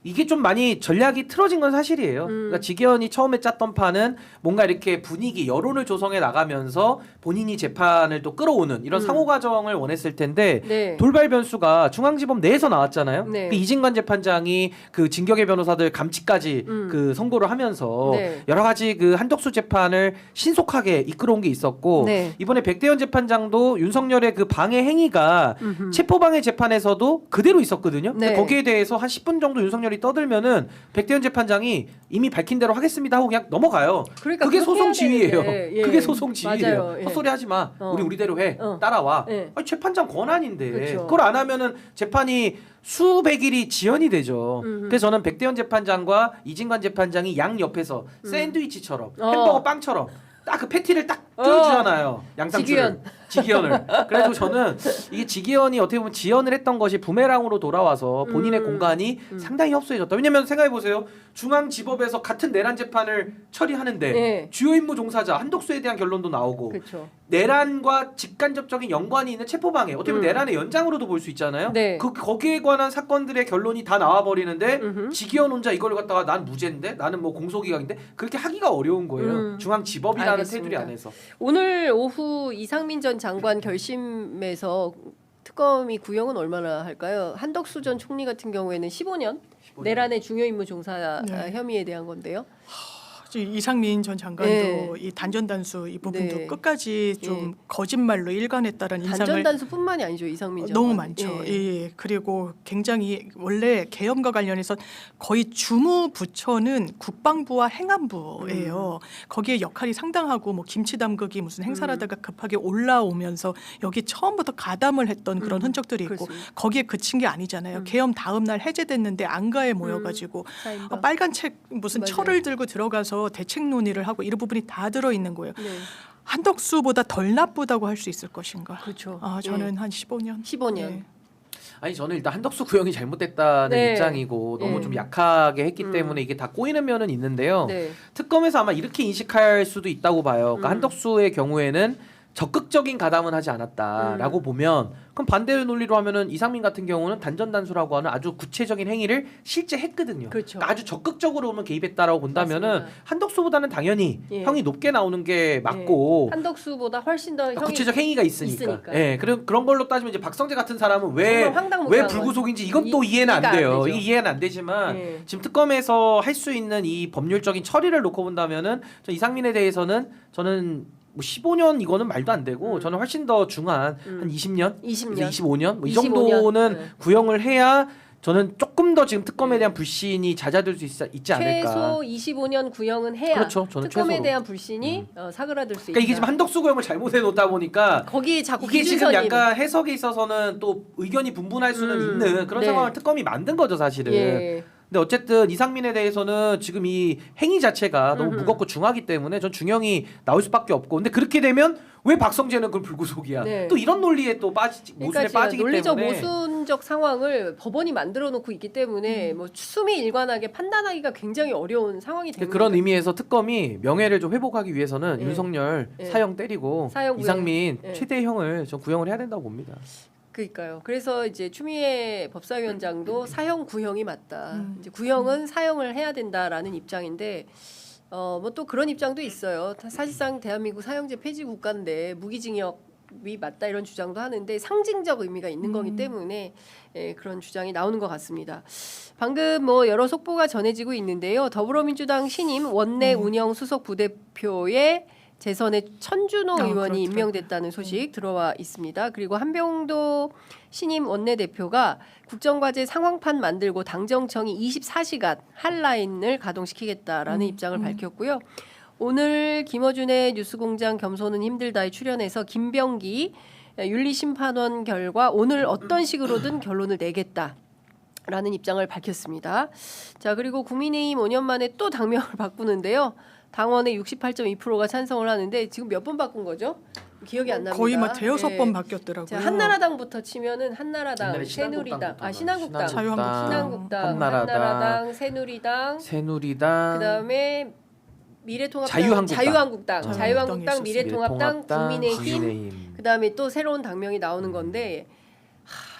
[SPEAKER 3] 이게 좀 많이 전략이 틀어진 건 사실이에요. 그러니까 직위원이 처음에 짰던 판은 뭔가 이렇게 분위기, 여론을 조성해 나가면서 본인이 재판을 또 끌어오는 이런 상호 과정을 원했을 텐데
[SPEAKER 1] 네.
[SPEAKER 3] 돌발 변수가 중앙지법 내에서 나왔잖아요.
[SPEAKER 1] 네.
[SPEAKER 3] 그 이진관 재판장이 그 진격의 변호사들 감치까지 그 선고를 하면서
[SPEAKER 1] 네.
[SPEAKER 3] 여러 가지 그 한덕수 재판을 신속하게 이끌어온 게 있었고
[SPEAKER 1] 네.
[SPEAKER 3] 이번에 백대현 재판장도 윤석열의 그 방해 행위가 체포방해 재판에서도 그대로 있었거든요.
[SPEAKER 1] 네.
[SPEAKER 3] 근데 거기에 대해서 한 10분 정도 윤석열이 떠들면은 백대현 재판장이 이미 밝힌 대로 하겠습니다 하고 그냥 넘어가요.
[SPEAKER 1] 그러니까
[SPEAKER 3] 그게
[SPEAKER 1] 그렇게
[SPEAKER 3] 소송
[SPEAKER 1] 해야
[SPEAKER 3] 지휘예요.
[SPEAKER 1] 되는데, 예.
[SPEAKER 3] 그게 소송 지휘예요.
[SPEAKER 1] 맞아요. 예.
[SPEAKER 3] 헛소리 하지 마.
[SPEAKER 1] 어.
[SPEAKER 3] 우리대로 해.
[SPEAKER 1] 어.
[SPEAKER 3] 따라와.
[SPEAKER 1] 예.
[SPEAKER 3] 아니, 재판장 권한인데
[SPEAKER 1] 그렇죠.
[SPEAKER 3] 그걸 안 하면은 재판이 수백일이 지연이 되죠. 그래서 저는 백대현 재판장과 이진관 재판장이 양 옆에서 샌드위치처럼 햄버거 빵처럼 딱 그 패티를 딱 뜯어주잖아요. 양상추를. 직위원을. 그래서 저는 이게 직위원이 어떻게 보면 지연을 했던 것이 부메랑으로 돌아와서 본인의 공간이 상당히 협소해졌다. 왜냐면 생각해 보세요. 중앙지법에서 같은 내란 재판을 처리하는데
[SPEAKER 1] 네.
[SPEAKER 3] 주요 임무 종사자 한덕수에 대한 결론도 나오고
[SPEAKER 1] 그렇죠.
[SPEAKER 3] 내란과 직간접적인 연관이 있는 체포방해 어떻게 보면 내란의 연장으로도 볼 수 있잖아요.
[SPEAKER 1] 네.
[SPEAKER 3] 거기에 관한 사건들의 결론이 다 나와 버리는데 직위원 혼자 이걸 갖다가 난 무죄인데 나는 뭐 공소기각인데 그렇게 하기가 어려운 거예요. 중앙지법이라는
[SPEAKER 1] 알겠습니다.
[SPEAKER 3] 테두리 안에서.
[SPEAKER 1] 오늘 오후 이상민 전 장관 결심에서 특검이 구형은 얼마나 할까요? 한덕수 전 총리 같은 경우에는 15년 내란의 중요 임무 종사
[SPEAKER 2] 네.
[SPEAKER 1] 혐의에 대한 건데요.
[SPEAKER 2] 이상민 전 장관도
[SPEAKER 1] 네.
[SPEAKER 2] 이 단전단수 이 부분도
[SPEAKER 1] 네.
[SPEAKER 2] 끝까지 좀 거짓말로 일관했다라는 인상을
[SPEAKER 1] 단전단수뿐만이 아니죠 이상민 장관.
[SPEAKER 2] 너무 많죠.
[SPEAKER 1] 예.
[SPEAKER 2] 예. 그리고 굉장히 원래 계엄과 관련해서 거의 주무 부처는 국방부와 행안부예요. 거기에 역할이 상당하고 뭐 김치 담그기 무슨 행사를 하다가 급하게 올라오면서 여기 처음부터 가담을 했던 그런 흔적들이 있고
[SPEAKER 1] 그렇습니다.
[SPEAKER 2] 거기에 그친 게 아니잖아요. 계엄 다음 날 해제됐는데 안가에 모여가지고
[SPEAKER 1] 사인방.
[SPEAKER 2] 빨간 책 무슨
[SPEAKER 1] 맞아요.
[SPEAKER 2] 철을 들고 들어가서 대책 논의를 하고 이런 부분이 다 들어 있는 거예요.
[SPEAKER 1] 네.
[SPEAKER 2] 한덕수보다 덜 나쁘다고 할 수 있을 것인가?
[SPEAKER 1] 그렇죠.
[SPEAKER 2] 아 저는 한 15년.
[SPEAKER 1] 15년.
[SPEAKER 2] 예.
[SPEAKER 3] 아니 저는 일단 한덕수 구형이 잘못됐다는
[SPEAKER 1] 네.
[SPEAKER 3] 입장이고 너무
[SPEAKER 1] 네.
[SPEAKER 3] 좀 약하게 했기 때문에 이게 다 꼬이는 면은 있는데요.
[SPEAKER 1] 네.
[SPEAKER 3] 특검에서 아마 이렇게 인식할 수도 있다고 봐요. 그러니까 한덕수의 경우에는 적극적인 가담은 하지 않았다라고 보면 그럼 반대의 논리로 하면은 이상민 같은 경우는 단전단수라고 하는 아주 구체적인 행위를 실제 했거든요.
[SPEAKER 1] 그렇죠.
[SPEAKER 3] 그러니까 아주 적극적으로 보면 개입했다라고 본다면은
[SPEAKER 1] 맞습니다.
[SPEAKER 3] 한덕수보다는 당연히
[SPEAKER 1] 예.
[SPEAKER 3] 형이 높게 나오는 게 맞고
[SPEAKER 1] 한덕수보다 훨씬 더
[SPEAKER 3] 그러니까
[SPEAKER 1] 형이
[SPEAKER 3] 구체적 행위가 있으니까.
[SPEAKER 1] 있으니까.
[SPEAKER 3] 예, 그런 걸로 따지면 이제 박성재 같은 사람은 왜
[SPEAKER 1] 정말 황당무계한
[SPEAKER 3] 불구속인지 이건 또
[SPEAKER 1] 이-
[SPEAKER 3] 이해는 안
[SPEAKER 1] 이해가 안
[SPEAKER 3] 돼요.
[SPEAKER 1] 되죠.
[SPEAKER 3] 이게 이해는 안 되지만
[SPEAKER 1] 예.
[SPEAKER 3] 지금 특검에서 할 수 있는 이 법률적인 처리를 놓고 본다면은 저 이상민에 대해서는 저는 뭐 15년 이거는 말도 안 되고 저는 훨씬 더 중한 한 20년,
[SPEAKER 1] 20년,
[SPEAKER 3] 25년 뭐 이
[SPEAKER 1] 25년.
[SPEAKER 3] 정도는
[SPEAKER 1] 네.
[SPEAKER 3] 구형을 해야 저는 조금 더 지금 특검에 대한 불신이 잦아들 수 있지 않을까.
[SPEAKER 1] 최소 25년 구형은 해야
[SPEAKER 3] 그렇죠. 저는
[SPEAKER 1] 특검에
[SPEAKER 3] 최소로.
[SPEAKER 1] 대한 불신이 사그라들 수 있다.
[SPEAKER 3] 그러니까 이게 지금 한덕수 구형을 잘못해 놓다 보니까
[SPEAKER 1] 거기 자꾸
[SPEAKER 3] 이게 지금
[SPEAKER 1] 기준선이
[SPEAKER 3] 약간 해석에 있어서는 또 의견이 분분할 수는 있는 그런
[SPEAKER 1] 네.
[SPEAKER 3] 상황을 특검이 만든 거죠 사실은.
[SPEAKER 1] 예.
[SPEAKER 3] 근데 어쨌든 이상민에 대해서는 지금 이 행위 자체가 너무
[SPEAKER 1] 음흠.
[SPEAKER 3] 무겁고 중하기 때문에 전 중형이 나올 수밖에 없고 근데 그렇게 되면 왜 박성재는 그럼 불구속이야?
[SPEAKER 1] 네.
[SPEAKER 3] 또 이런 논리에 또 모순에
[SPEAKER 1] 그러니까 제가
[SPEAKER 3] 빠지기
[SPEAKER 1] 논리적
[SPEAKER 3] 때문에
[SPEAKER 1] 모순적 상황을 법원이 만들어 놓고 있기 때문에 뭐 수미 일관하게 판단하기가 굉장히 어려운 상황이 됩니다.
[SPEAKER 3] 그런 의미에서 특검이 명예를 좀 회복하기 위해서는
[SPEAKER 1] 예.
[SPEAKER 3] 윤석열
[SPEAKER 1] 예.
[SPEAKER 3] 사형 때리고
[SPEAKER 1] 사형
[SPEAKER 3] 이상민
[SPEAKER 1] 구형. 예.
[SPEAKER 3] 최대형을 좀 구형을 해야 된다고 봅니다.
[SPEAKER 1] 그러니까요. 그래서 이제 추미애 법사위원장도 사형 구형이 맞다. 이제
[SPEAKER 3] 음.
[SPEAKER 1] 구형은 사형을 해야 된다라는 입장인데 뭐 또 그런 입장도 있어요. 사실상 대한민국 사형제 폐지 국가인데 무기징역이 맞다 이런 주장도 하는데 상징적 의미가 있는 거기 때문에 그런 주장이 나오는 것 같습니다. 방금 뭐 여러 속보가 전해지고 있는데요. 더불어민주당 신임 원내 운영 수석 부대표의 재선에 천준호 의원이
[SPEAKER 2] 그렇죠.
[SPEAKER 1] 임명됐다는 소식 들어와 있습니다. 그리고 한병도 신임 원내대표가 국정과제 상황판 만들고 당정청이 24시간 한라인을 가동시키겠다라는 입장을 밝혔고요. 오늘 김어준의 뉴스공장 겸손은 힘들다에 출연해서 김병기 윤리심판원 결과 오늘 어떤 식으로든 결론을 내겠다라는 입장을 밝혔습니다. 자, 그리고 국민의힘 5년 만에 또 당명을 바꾸는데요. 당원의 68.2%가 찬성을 하는데 지금 몇 번 바꾼 거죠? 기억이 안 납니다.
[SPEAKER 2] 거의 막 대여섯
[SPEAKER 1] 예.
[SPEAKER 2] 번 바뀌었더라고요.
[SPEAKER 1] 자, 한나라당부터 치면은 한나라당,
[SPEAKER 3] 옛날에
[SPEAKER 1] 새누리당,
[SPEAKER 3] 신한국당부터
[SPEAKER 1] 신한국당,
[SPEAKER 2] 자유한국당,
[SPEAKER 1] 한나라당, 새누리당,
[SPEAKER 3] 새누리당,
[SPEAKER 1] 그다음에 미래통합당,
[SPEAKER 3] 자유한국당.
[SPEAKER 1] 자유한국당, 미래통합당, 국민의힘,
[SPEAKER 3] 국민의힘.
[SPEAKER 1] 그다음에 또 새로운 당명이 나오는 건데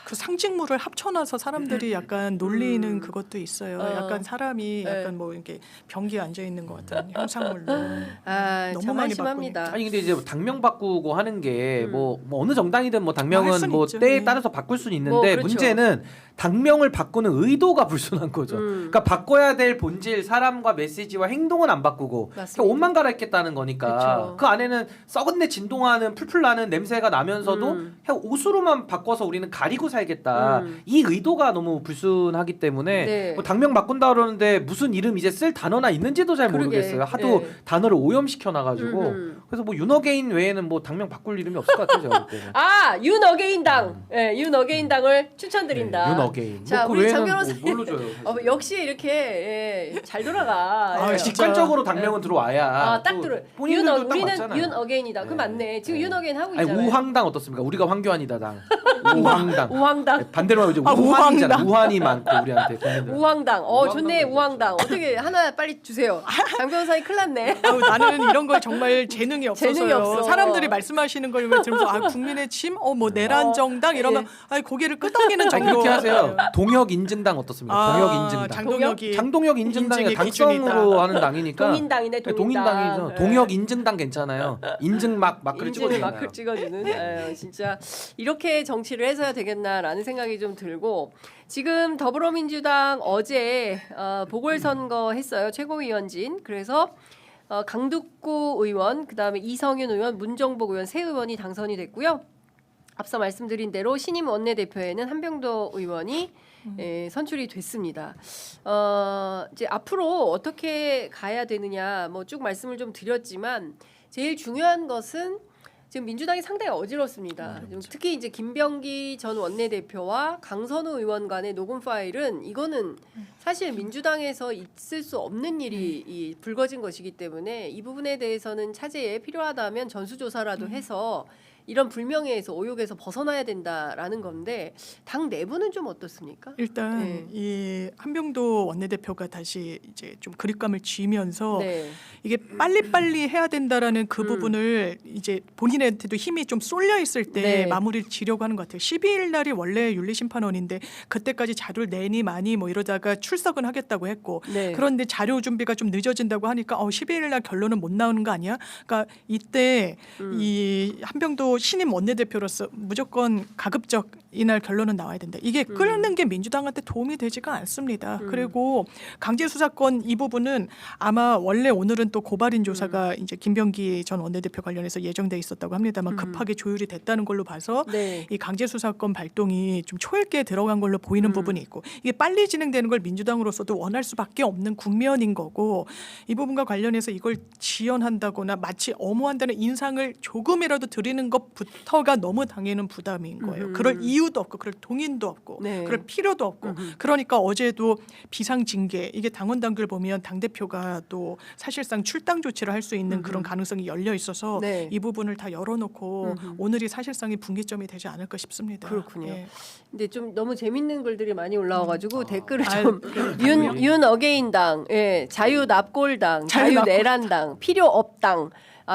[SPEAKER 2] 그 상징물을 합쳐놔서 사람들이 약간 놀리는 그것도 있어요. 약간 사람이
[SPEAKER 1] 네.
[SPEAKER 2] 약간 뭐 이렇게 변기에 앉아 있는 것 같은 형상물로. 너무
[SPEAKER 1] 참
[SPEAKER 2] 많이
[SPEAKER 1] 한심합니다.
[SPEAKER 3] 아니 근데 이제 당명 바꾸고 하는 게 뭐 어느 정당이든 뭐 당명은
[SPEAKER 2] 수는
[SPEAKER 3] 뭐
[SPEAKER 2] 있죠.
[SPEAKER 3] 때에
[SPEAKER 2] 네.
[SPEAKER 3] 따라서 바꿀 수는 있는데
[SPEAKER 1] 뭐 그렇죠.
[SPEAKER 3] 문제는 당명을 바꾸는 의도가 불순한 거죠. 그러니까 바꿔야 될 본질 사람과 메시지와 행동은 안 바꾸고
[SPEAKER 1] 맞습니다.
[SPEAKER 3] 그러니까 옷만 갈아입겠다는 거니까
[SPEAKER 1] 그렇죠.
[SPEAKER 3] 그 안에는 썩은내 진동하는 풀풀 나는 냄새가 나면서도 그냥 옷으로만 바꿔서 우리는 가리고 살겠다. 이 의도가 너무 불순하기 때문에
[SPEAKER 1] 네.
[SPEAKER 3] 뭐 당명 바꾼다 그러는데 무슨 이름 이제 쓸 단어나 있는지도 잘
[SPEAKER 1] 그러게.
[SPEAKER 3] 모르겠어요. 하도
[SPEAKER 1] 네.
[SPEAKER 3] 단어를 오염시켜 놔가지고 그래서 뭐 윤어게인 외에는 뭐 당명 바꿀 이름이 없을 것 같아요. 제가 볼 때는.
[SPEAKER 1] 윤어게인당, 윤어게인당을 추천드린다.
[SPEAKER 3] 네, 윤어게인.
[SPEAKER 1] 자,
[SPEAKER 3] 뭐 그
[SPEAKER 1] 우리
[SPEAKER 3] 외에는
[SPEAKER 1] 장 변호사님.
[SPEAKER 3] 뭘로 줘요? 사실.
[SPEAKER 1] 역시 이렇게 잘 돌아가.
[SPEAKER 2] 아,
[SPEAKER 1] 예.
[SPEAKER 2] 진짜.
[SPEAKER 3] 직관적으로 당명은 들어와야.
[SPEAKER 1] 딱
[SPEAKER 3] 또
[SPEAKER 1] 들어.
[SPEAKER 3] 본인들도 딱
[SPEAKER 1] 우리는
[SPEAKER 3] 맞잖아요.
[SPEAKER 1] 윤어게인이다. 그
[SPEAKER 3] 네.
[SPEAKER 1] 맞네. 지금 윤어게인 하고
[SPEAKER 3] 아니
[SPEAKER 1] 있잖아요.
[SPEAKER 3] 우황당 어떻습니까? 우리가 황교안이다 당. 우황당.
[SPEAKER 1] 우황당.
[SPEAKER 3] 네, 반대로 하면 이제
[SPEAKER 2] 아,
[SPEAKER 3] 우환이잖아.
[SPEAKER 2] 우황당.
[SPEAKER 3] 우환이 많고 우리한테. 국민들.
[SPEAKER 1] 우황당. 좋네.
[SPEAKER 3] 우황당도
[SPEAKER 1] 우황당. 어떻게 하나 빨리 주세요. 장 변호사님 큰일 났네.
[SPEAKER 2] 나는 이런 걸 정말 재능이 없어서요.
[SPEAKER 1] 재능이 없어.
[SPEAKER 2] 사람들이 말씀하시는 걸 들으면서 국민의 침, 뭐 내란 정당 이러면 고개를 끄덕이는
[SPEAKER 3] 아니,
[SPEAKER 2] 정도.
[SPEAKER 3] 그렇게 하세요. 동역 인증당 어떻습니까? 동역 인증당.
[SPEAKER 2] 장동혁이
[SPEAKER 3] 장동혁 인증당이
[SPEAKER 2] 인증의 기준이
[SPEAKER 3] 당성으로
[SPEAKER 2] 있다.
[SPEAKER 3] 하는 당이니까.
[SPEAKER 1] 동인당이네.
[SPEAKER 3] 네,
[SPEAKER 1] 동인당.
[SPEAKER 3] 동인당이죠.
[SPEAKER 1] 예.
[SPEAKER 3] 동역 인증당 괜찮아요. 인증 마크를
[SPEAKER 1] 인증을
[SPEAKER 3] 찍어주잖아요.
[SPEAKER 1] 마크를 찍어주는 진짜 이렇게 정치를 해서야 되겠나라는 생각이 좀 들고 지금 더불어민주당 어제 보궐선거 했어요. 최고위원진. 그래서 강두구 의원, 그다음에 이성윤 의원, 문정복 의원 세 의원이 당선이 됐고요. 앞서 말씀드린 대로 신임 원내대표에는 한병도 의원이 선출이 됐습니다. 이제 앞으로 어떻게 가야 되느냐 뭐 쭉 말씀을 좀 드렸지만 제일 중요한 것은 지금 민주당이 상당히 어지럽습니다. 특히 이제 김병기 전 원내대표와 강선우 의원 간의 녹음 파일은 이거는 사실 민주당에서 있을 수 없는 일이 불거진 것이기 때문에 이 부분에 대해서는 차제에 필요하다면 전수조사라도 해서 이런 불명예에서 오욕에서 벗어나야 된다라는 건데 당 내부는 좀 어떻습니까?
[SPEAKER 2] 일단
[SPEAKER 1] 네.
[SPEAKER 2] 이 한병도 원내대표가 다시 이제 좀 그립감을 쥐면서
[SPEAKER 1] 네.
[SPEAKER 2] 이게 빨리빨리 해야 된다라는 그 부분을 이제 본인한테도 힘이 좀 쏠려 있을 때
[SPEAKER 1] 네.
[SPEAKER 2] 마무리를 지려고 하는 것 같아요. 12일 날이 원래 윤리심판원인데 그때까지 자료를 내니 많이 뭐 이러다가 출석은 하겠다고 했고
[SPEAKER 1] 네.
[SPEAKER 2] 그런데 자료 준비가 좀 늦어진다고 하니까 12일 날 결론은 못 나오는 거 아니야? 그러니까 이때 이 한병도 신임 원내대표로서 무조건 가급적 이날 결론은 나와야 된다. 이게 끓는 게 민주당한테 도움이 되지가 않습니다. 그리고 강제 수사권 이 부분은 아마 원래 오늘은 또 고발인 조사가 이제 김병기 전 원내대표 관련해서 예정돼 있었다고 합니다만 급하게 조율이 됐다는 걸로 봐서
[SPEAKER 1] 네.
[SPEAKER 2] 이 강제 수사권 발동이 좀 초읽기에 들어간 걸로 보이는 부분이 있고 이게 빨리 진행되는 걸 민주당으로서도 원할 수밖에 없는 국면인 거고 이 부분과 관련해서 이걸 지연한다거나 마치 엄호한다는 인상을 조금이라도 드리는 것부터가 너무 당에는 부담인 거예요. 그럴 이유도 없고 그럴 동인도 없고
[SPEAKER 1] 네.
[SPEAKER 2] 그럴 필요도 없고 그러니까 어제도 비상징계 이게 당원 당규를 보면 당대표가 또 사실상 출당 조치를 할 수 있는 그런 가능성이 열려 있어서
[SPEAKER 1] 네.
[SPEAKER 2] 이 부분을 다 열어놓고 오늘이 사사실상의 분기점이 되지 않을까 싶습니다.
[SPEAKER 1] 그렇군요.
[SPEAKER 2] 예.
[SPEAKER 1] 근데 좀 너무 재밌는 글들이 많이 올라와가지고 댓글을
[SPEAKER 2] 아유,
[SPEAKER 1] 좀
[SPEAKER 2] 그렇군요.
[SPEAKER 1] 윤 어게인당, 예, 자유 납골당, 자유 내란당, 필요 없당.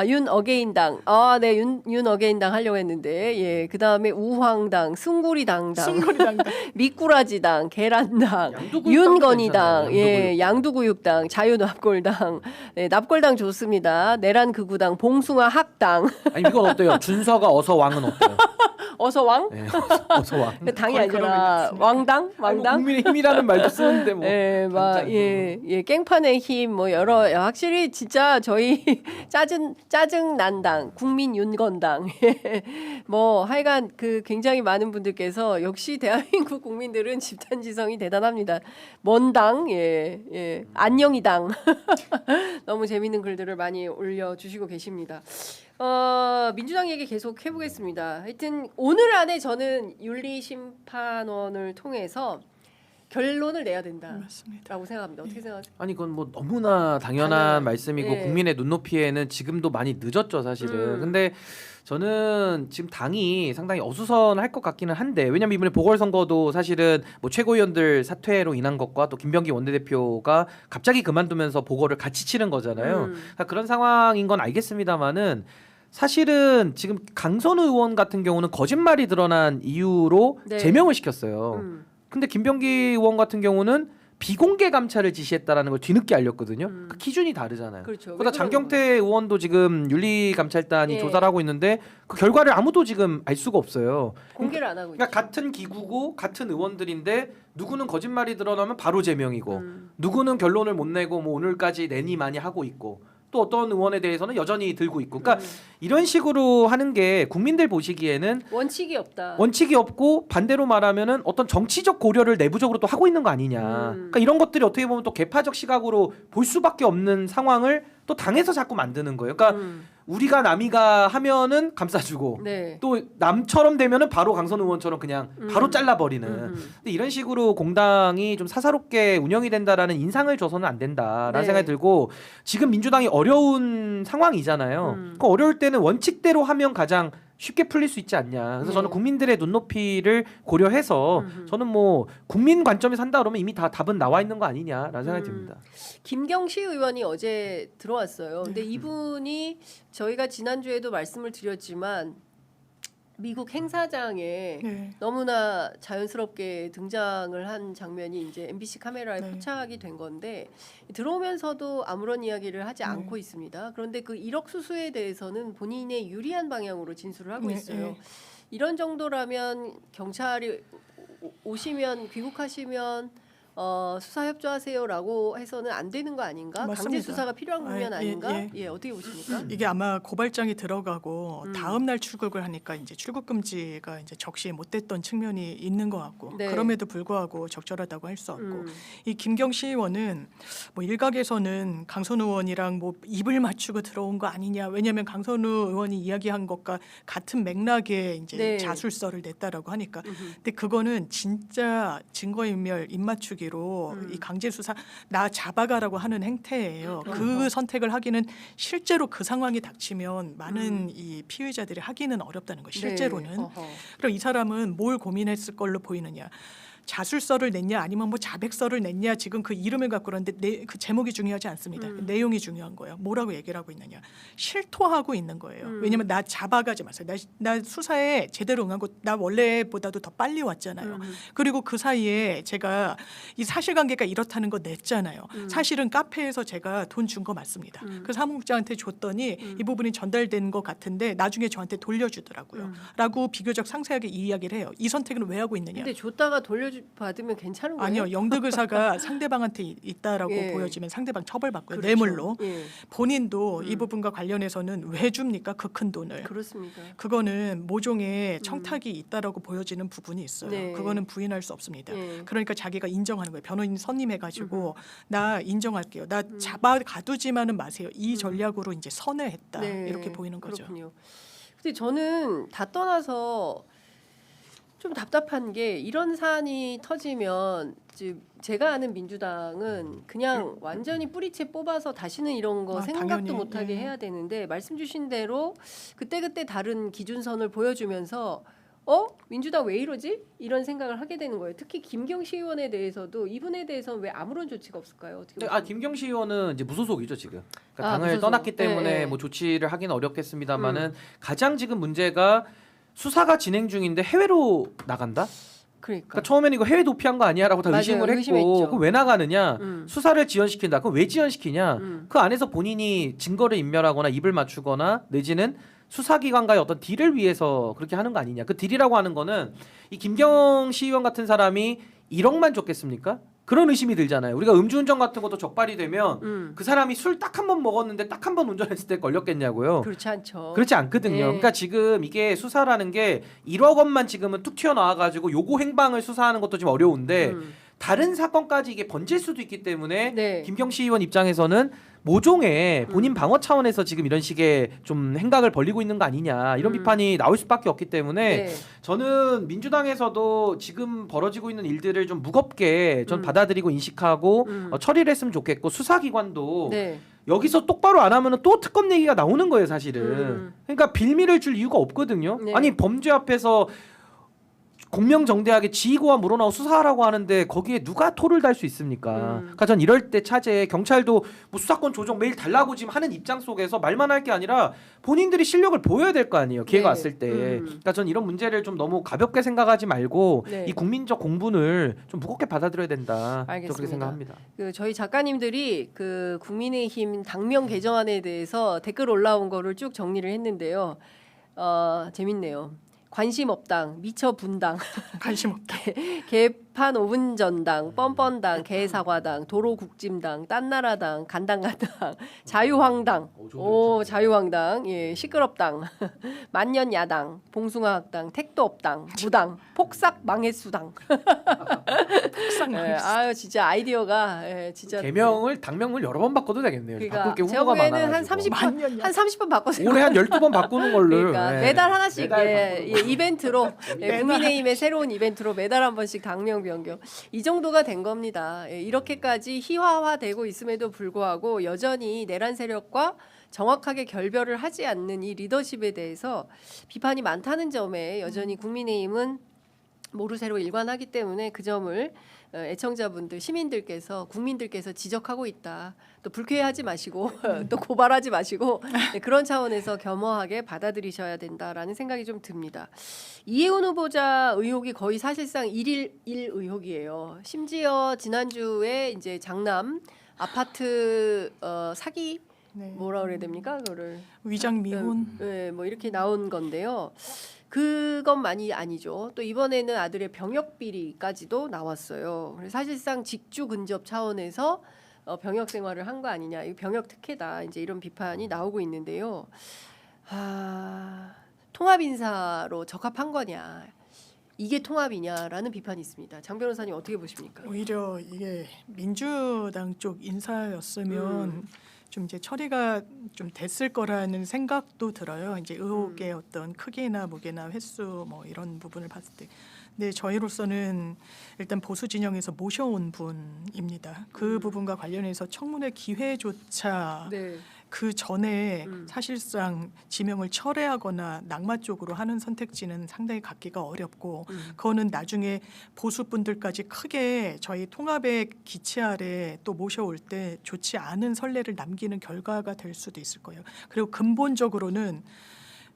[SPEAKER 1] 윤 어게인당. 네, 윤 어게인당 하려고 했는데. 예. 그다음에 우황당, 숭구리당당,
[SPEAKER 2] 승거리당당.
[SPEAKER 1] 미꾸라지당, 계란당,
[SPEAKER 3] 양두구육당도
[SPEAKER 1] 윤건이당,
[SPEAKER 3] 괜찮아요.
[SPEAKER 1] 예, 양두구육당, 자유납골당, 네, 납골당 좋습니다. 내란극우당, 봉숭아 학당,
[SPEAKER 3] 아니 이건 어때요? 준서가 어서 왕은 어때요?
[SPEAKER 1] 어서왕?
[SPEAKER 3] 네, 어서 왕.
[SPEAKER 1] 당이
[SPEAKER 2] 거의 그런 것
[SPEAKER 1] 아니라
[SPEAKER 2] 같습니다.
[SPEAKER 1] 왕당,
[SPEAKER 3] 아니, 뭐
[SPEAKER 1] 왕당.
[SPEAKER 3] 국민의힘이라는 말도 쓰는데 뭐.
[SPEAKER 1] 예, 예, 깽판의 힘, 뭐 여러 확실히 진짜 저희 짜증 난당, 국민 윤건당, 뭐 하여간 그 굉장히 많은 분들께서 역시 대한민국 국민들은 집단지성이 대단합니다. 먼당, 예, 안녕이당, 너무 재밌는 글들을 많이 올려주시고 계십니다. 민주당 얘기 계속 해보겠습니다. 하여튼 오늘 안에 저는 윤리심판원을 통해서 결론을 내야 된다라고
[SPEAKER 2] 맞습니다.
[SPEAKER 1] 생각합니다. 어떻게 생각하세요?
[SPEAKER 3] 아니 그건 뭐 너무나 당연한
[SPEAKER 1] 당연한,
[SPEAKER 3] 말씀이고
[SPEAKER 1] 예.
[SPEAKER 3] 국민의 눈높이에는 지금도 많이 늦었죠 사실은. 근데 저는 지금 당이 상당히 어수선할 것 같기는 한데 왜냐면 이번에 보궐선거도 사실은 뭐 최고위원들 사퇴로 인한 것과 또 김병기 원내대표가 갑자기 그만두면서 보궐을 같이 치른 거잖아요. 그러니까 그런 상황인 건 알겠습니다만은 사실은 지금 강선우 의원 같은 경우는 거짓말이 드러난 이유로
[SPEAKER 1] 네.
[SPEAKER 3] 제명을 시켰어요. 근데 김병기 의원 같은 경우는 비공개 감찰을 지시했다라는 걸 뒤늦게 알렸거든요. 그러니까 기준이 다르잖아요.
[SPEAKER 1] 그렇죠.
[SPEAKER 3] 그러다 장경태 의원도 지금 윤리감찰단이
[SPEAKER 1] 예.
[SPEAKER 3] 조사를 하고 있는데 그 결과를 아무도 지금 알 수가 없어요.
[SPEAKER 1] 공개를 안 하고 있죠.
[SPEAKER 3] 그러니까 같은 기구고 같은 의원들인데 누구는 거짓말이 드러나면 바로 제명이고 누구는 결론을 못 내고 뭐 오늘까지 내니 많이 하고 있고 또 어떤 의원에 대해서는 여전히 들고 있고 그러니까 이런 식으로 하는 게 국민들 보시기에는
[SPEAKER 1] 원칙이 없다.
[SPEAKER 3] 원칙이 없고 반대로 말하면은 어떤 정치적 고려를 내부적으로 또 하고 있는 거 아니냐. 그러니까 이런 것들이 어떻게 보면 또 개파적 시각으로 볼 수밖에 없는 상황을 또 당에서 자꾸 만드는 거예요. 그러니까 우리가 남이가 하면은 감싸주고
[SPEAKER 1] 네.
[SPEAKER 3] 또 남처럼 되면은 바로 강선 의원처럼 그냥 바로 잘라버리는. 근데 이런 식으로 공당이 좀 사사롭게 운영이 된다라는 인상을 줘서는 안 된다라는
[SPEAKER 1] 네.
[SPEAKER 3] 생각이 들고 지금 민주당이 어려운 상황이잖아요. 그러니까 어려울 때는 원칙대로 하면 가장 쉽게 풀릴 수 있지 않냐. 그래서 저는 국민들의 눈높이를 고려해서 저는 뭐 국민 관점에서 한다 그러면 이미 다 답은 나와 있는 거 아니냐라는 생각이 듭니다.
[SPEAKER 1] 김경시 의원이 어제 들어왔어요. 근데 이분이 저희가 지난주에도 말씀을 드렸지만 미국 행사장에
[SPEAKER 2] 네.
[SPEAKER 1] 너무나 자연스럽게 등장을 한 장면이 이제 MBC 카메라에
[SPEAKER 2] 네.
[SPEAKER 1] 포착이 된 건데 들어오면서도 아무런 이야기를 하지 않고 있습니다. 그런데 그 1억 수수에 대해서는 본인의 유리한 방향으로 진술을 하고
[SPEAKER 2] 네,
[SPEAKER 1] 있어요.
[SPEAKER 2] 네.
[SPEAKER 1] 이런 정도라면 경찰이 오시면 귀국하시면 수사 협조하세요라고 해서는 안 되는 거 아닌가?
[SPEAKER 2] 맞습니다.
[SPEAKER 1] 강제 수사가 필요한 국면
[SPEAKER 2] 예,
[SPEAKER 1] 아닌가?
[SPEAKER 2] 예.
[SPEAKER 1] 예, 어떻게 보십니까?
[SPEAKER 2] 이게 아마 고발장이 들어가고 다음 날 출국을 하니까 이제 출국 금지가 이제 적시에 못 됐던 측면이 있는 것 같고
[SPEAKER 1] 네.
[SPEAKER 2] 그럼에도 불구하고 적절하다고 할 수 없고 이 김경시 의원은 뭐 일각에서는 강선우 의원이랑 뭐 입을 맞추고 들어온 거 아니냐 왜냐하면 강선우 의원이 이야기한 것과 같은 맥락의 이제
[SPEAKER 1] 네.
[SPEAKER 2] 자술서를 냈다라고 하니까 근데 그거는 진짜 증거인멸 입맞추기 보기로 이 강제 수사 나 잡아가라고 하는 행태예요. 그 선택을 하기는 실제로 그 상황이 닥치면 많은 이 피의자들이 하기는 어렵다는 거 실제로는.
[SPEAKER 1] 네. 어허.
[SPEAKER 2] 그럼 이 사람은 뭘 고민했을 걸로 보이느냐? 자술서를 냈냐 아니면 뭐 자백서를 냈냐 지금 그 이름을 갖고 그러는데 그 제목이 중요하지 않습니다. 내용이 중요한 거예요. 뭐라고 얘기를 하고 있느냐. 실토하고 있는 거예요. 왜냐면 나 잡아가지 마세요. 나 수사에 제대로 응하고 나 원래보다도 더 빨리 왔잖아요. 그리고 그 사이에 제가 이 사실관계가 이렇다는 거 냈잖아요. 사실은 카페에서 제가 돈 준 거 맞습니다. 그 사무국장한테 줬더니 이 부분이 전달된 것 같은데 나중에 저한테 돌려주더라고요. 라고 비교적 상세하게 이 이야기를 해요. 이 선택은 왜 하고 있느냐.
[SPEAKER 1] 근데 줬다가 받으면 괜찮은 거예요?
[SPEAKER 2] 아니요. 영득 의사가 상대방한테 있다라고
[SPEAKER 1] 예.
[SPEAKER 2] 보여지면 상대방 처벌받고요.
[SPEAKER 1] 그렇죠.
[SPEAKER 2] 뇌물로.
[SPEAKER 1] 예.
[SPEAKER 2] 본인도 이 부분과 관련해서는 왜 줍니까? 그 큰 돈을.
[SPEAKER 1] 그렇습니다.
[SPEAKER 2] 그거는 모종의 청탁이 있다라고 보여지는 부분이 있어요.
[SPEAKER 1] 네.
[SPEAKER 2] 그거는 부인할 수 없습니다.
[SPEAKER 1] 예.
[SPEAKER 2] 그러니까 자기가 인정하는 거예요. 변호인 선임해가지고 나 인정할게요. 나 잡아 가두지만은 마세요. 이 전략으로 이제 선회했다
[SPEAKER 1] 네.
[SPEAKER 2] 이렇게 보이는 거죠.
[SPEAKER 1] 그렇군요. 근데 저는 다 떠나서 좀 답답한 게 이런 사안이 터지면 지금 제가 아는 민주당은 그냥 완전히 뿌리채 뽑아서 다시는 이런 거 생각도
[SPEAKER 2] 당연히.
[SPEAKER 1] 못하게
[SPEAKER 2] 예.
[SPEAKER 1] 해야 되는데 말씀 주신 대로 그때그때 다른 기준선을 보여주면서 민주당 왜 이러지? 이런 생각을 하게 되는 거예요. 특히 김경시 의원에 대해서도 이분에 대해서는 왜 아무런 조치가 없을까요? 어떻게 보세요?
[SPEAKER 3] 김경시 의원은 이제 무소속이죠 지금. 그러니까
[SPEAKER 1] 아,
[SPEAKER 3] 당을
[SPEAKER 1] 무소속.
[SPEAKER 3] 떠났기 때문에
[SPEAKER 1] 네, 네.
[SPEAKER 3] 뭐 조치를 하기는 어렵겠습니다만은 가장 지금 문제가 수사가 진행 중인데 해외로 나간다? 그러니까 처음에는 이거 해외 도피한 거 아니야라고 다
[SPEAKER 1] 맞아요.
[SPEAKER 3] 의심을 했고
[SPEAKER 1] 의심했죠.
[SPEAKER 3] 그럼 왜 나가느냐?
[SPEAKER 1] 음.
[SPEAKER 3] 수사를 지연시킨다. 그럼 왜 지연시키냐? 그 안에서 본인이 증거를 인멸하거나 입을 맞추거나 내지는 수사기관과의 어떤 딜을 위해서 그렇게 하는 거 아니냐? 그 딜이라고 하는 거는 이 김경시 의원 같은 사람이 1억만 줬겠습니까? 그런 의심이 들잖아요. 우리가 음주운전 같은 것도 적발이 되면 그 사람이 술 딱 한 번 먹었는데 딱 한 번 운전했을 때 걸렸겠냐고요.
[SPEAKER 1] 그렇지 않죠.
[SPEAKER 3] 그렇지 않거든요.
[SPEAKER 1] 네.
[SPEAKER 3] 그러니까 지금 이게 수사라는 게 1억 원만 지금은 툭 튀어나와가지고 요거 행방을 수사하는 것도 좀 어려운데 다른 사건까지 이게 번질 수도 있기 때문에
[SPEAKER 1] 네.
[SPEAKER 3] 김경시 의원 입장에서는 모종의 본인 방어 차원에서 지금 이런 식의 좀 행각을 벌리고 있는 거 아니냐 이런 비판이 나올 수밖에 없기 때문에
[SPEAKER 1] 네.
[SPEAKER 3] 저는 민주당에서도 지금 벌어지고 있는 일들을 좀 무겁게 전 받아들이고 인식하고 처리를 했으면 좋겠고 수사기관도
[SPEAKER 1] 네.
[SPEAKER 3] 여기서 똑바로 안 하면은 또 특검 얘기가 나오는 거예요 사실은. 그러니까 빌미를 줄 이유가 없거든요.
[SPEAKER 1] 네.
[SPEAKER 3] 아니 범죄 앞에서 공명정대하게 지휘고와 물어나고 수사하라고 하는데 거기에 누가 토를 달 수 있습니까? 그러니까 전 이럴 때 차제에 경찰도 뭐 수사권 조정 매일 달라고 지금 하는 입장 속에서 말만 할 게 아니라 본인들이 실력을 보여야 될 거 아니에요. 기회가
[SPEAKER 1] 네.
[SPEAKER 3] 왔을 때. 그러니까 전 이런 문제를 좀 너무 가볍게 생각하지 말고
[SPEAKER 1] 네.
[SPEAKER 3] 이 국민적 공분을 좀 무겁게 받아들여야 된다. 저
[SPEAKER 1] 알겠습니다.
[SPEAKER 3] 그렇게 생각합니다.
[SPEAKER 1] 그 저희 작가님들이 그 국민의힘 당명 개정안에 대해서 댓글 올라온 거를 쭉 정리를 했는데요. 재밌네요. 관심 없당, 미처 분당,
[SPEAKER 2] 관심 없다.
[SPEAKER 1] 개판 5분 전당, 뻔뻔당, 개사과당, 도로국짐당, 딴나라당, 간당간당, 자유황당, 자유황당, 예, 시끄럽당, 만년야당, 봉숭아학당, 택도업당, 무당, 폭삭 망해수당.
[SPEAKER 2] 폭삭
[SPEAKER 1] 예, 아유 진짜 아이디어가 진짜
[SPEAKER 3] 개명을 당명을 여러 번 바꿔도 되겠네요.
[SPEAKER 1] 그러니까
[SPEAKER 3] 바꿀 게
[SPEAKER 1] 제가
[SPEAKER 3] 후보가
[SPEAKER 1] 보기에는 한
[SPEAKER 3] 많아가지고.
[SPEAKER 1] 30번 한 30번 바꿔서
[SPEAKER 3] 올해 한 12번 바꾸는 걸로.
[SPEAKER 1] 그러니까
[SPEAKER 3] 예.
[SPEAKER 1] 매달 하나씩
[SPEAKER 3] 매달
[SPEAKER 1] 예, 이벤트로 예, 국민의힘의 새로운 이벤트로 매달 한 번씩 당명 변경 이 정도가 된 겁니다. 예, 이렇게까지 희화화되고 있음에도 불구하고 여전히 내란 세력과 정확하게 결별을 하지 않는 이 리더십에 대해서 비판이 많다는 점에 여전히 국민의힘은 모르쇠로 일관하기 때문에 그 점을 애청자분들, 시민들께서, 국민들께서 지적하고 있다. 또 불쾌해하지 마시고 또 고발하지 마시고 네, 그런 차원에서 겸허하게 받아들이셔야 된다라는 생각이 좀 듭니다. 이해훈 후보자 의혹이 거의 사실상 1일 1 의혹이에요. 심지어 지난주에 이제 장남 아파트 사기
[SPEAKER 2] 네.
[SPEAKER 1] 뭐라 그래야 됩니까? 그거를
[SPEAKER 2] 위장 미혼.
[SPEAKER 1] 네, 뭐 이렇게 나온 건데요. 그것만이 아니죠. 또 이번에는 아들의 병역 비리까지도 나왔어요. 그래서 사실상 직주 근접 차원에서 병역 생활을 한 거 아니냐, 이 병역 특혜다, 이제 이런 비판이 나오고 있는데요. 통합 인사로 적합한 거냐, 이게 통합이냐라는 비판이 있습니다. 장 변호사님 어떻게 보십니까?
[SPEAKER 2] 오히려 이게 민주당 쪽 인사였으면 좀 이제 처리가 좀 됐을 거라는 생각도 들어요. 이제 의혹의 어떤 크기나 무게나 횟수 뭐 이런 부분을 봤을 때. 네, 저희로서는 일단 보수 진영에서 모셔온 분입니다. 그 부분과 관련해서 청문회 기회조차
[SPEAKER 1] 네.
[SPEAKER 2] 그 전에 사실상 지명을 철회하거나 낙마 쪽으로 하는 선택지는 상당히 갖기가 어렵고 그거는 나중에 보수분들까지 크게 저희 통합의 기치 아래 또 모셔올 때 좋지 않은 선례를 남기는 결과가 될 수도 있을 거예요. 그리고 근본적으로는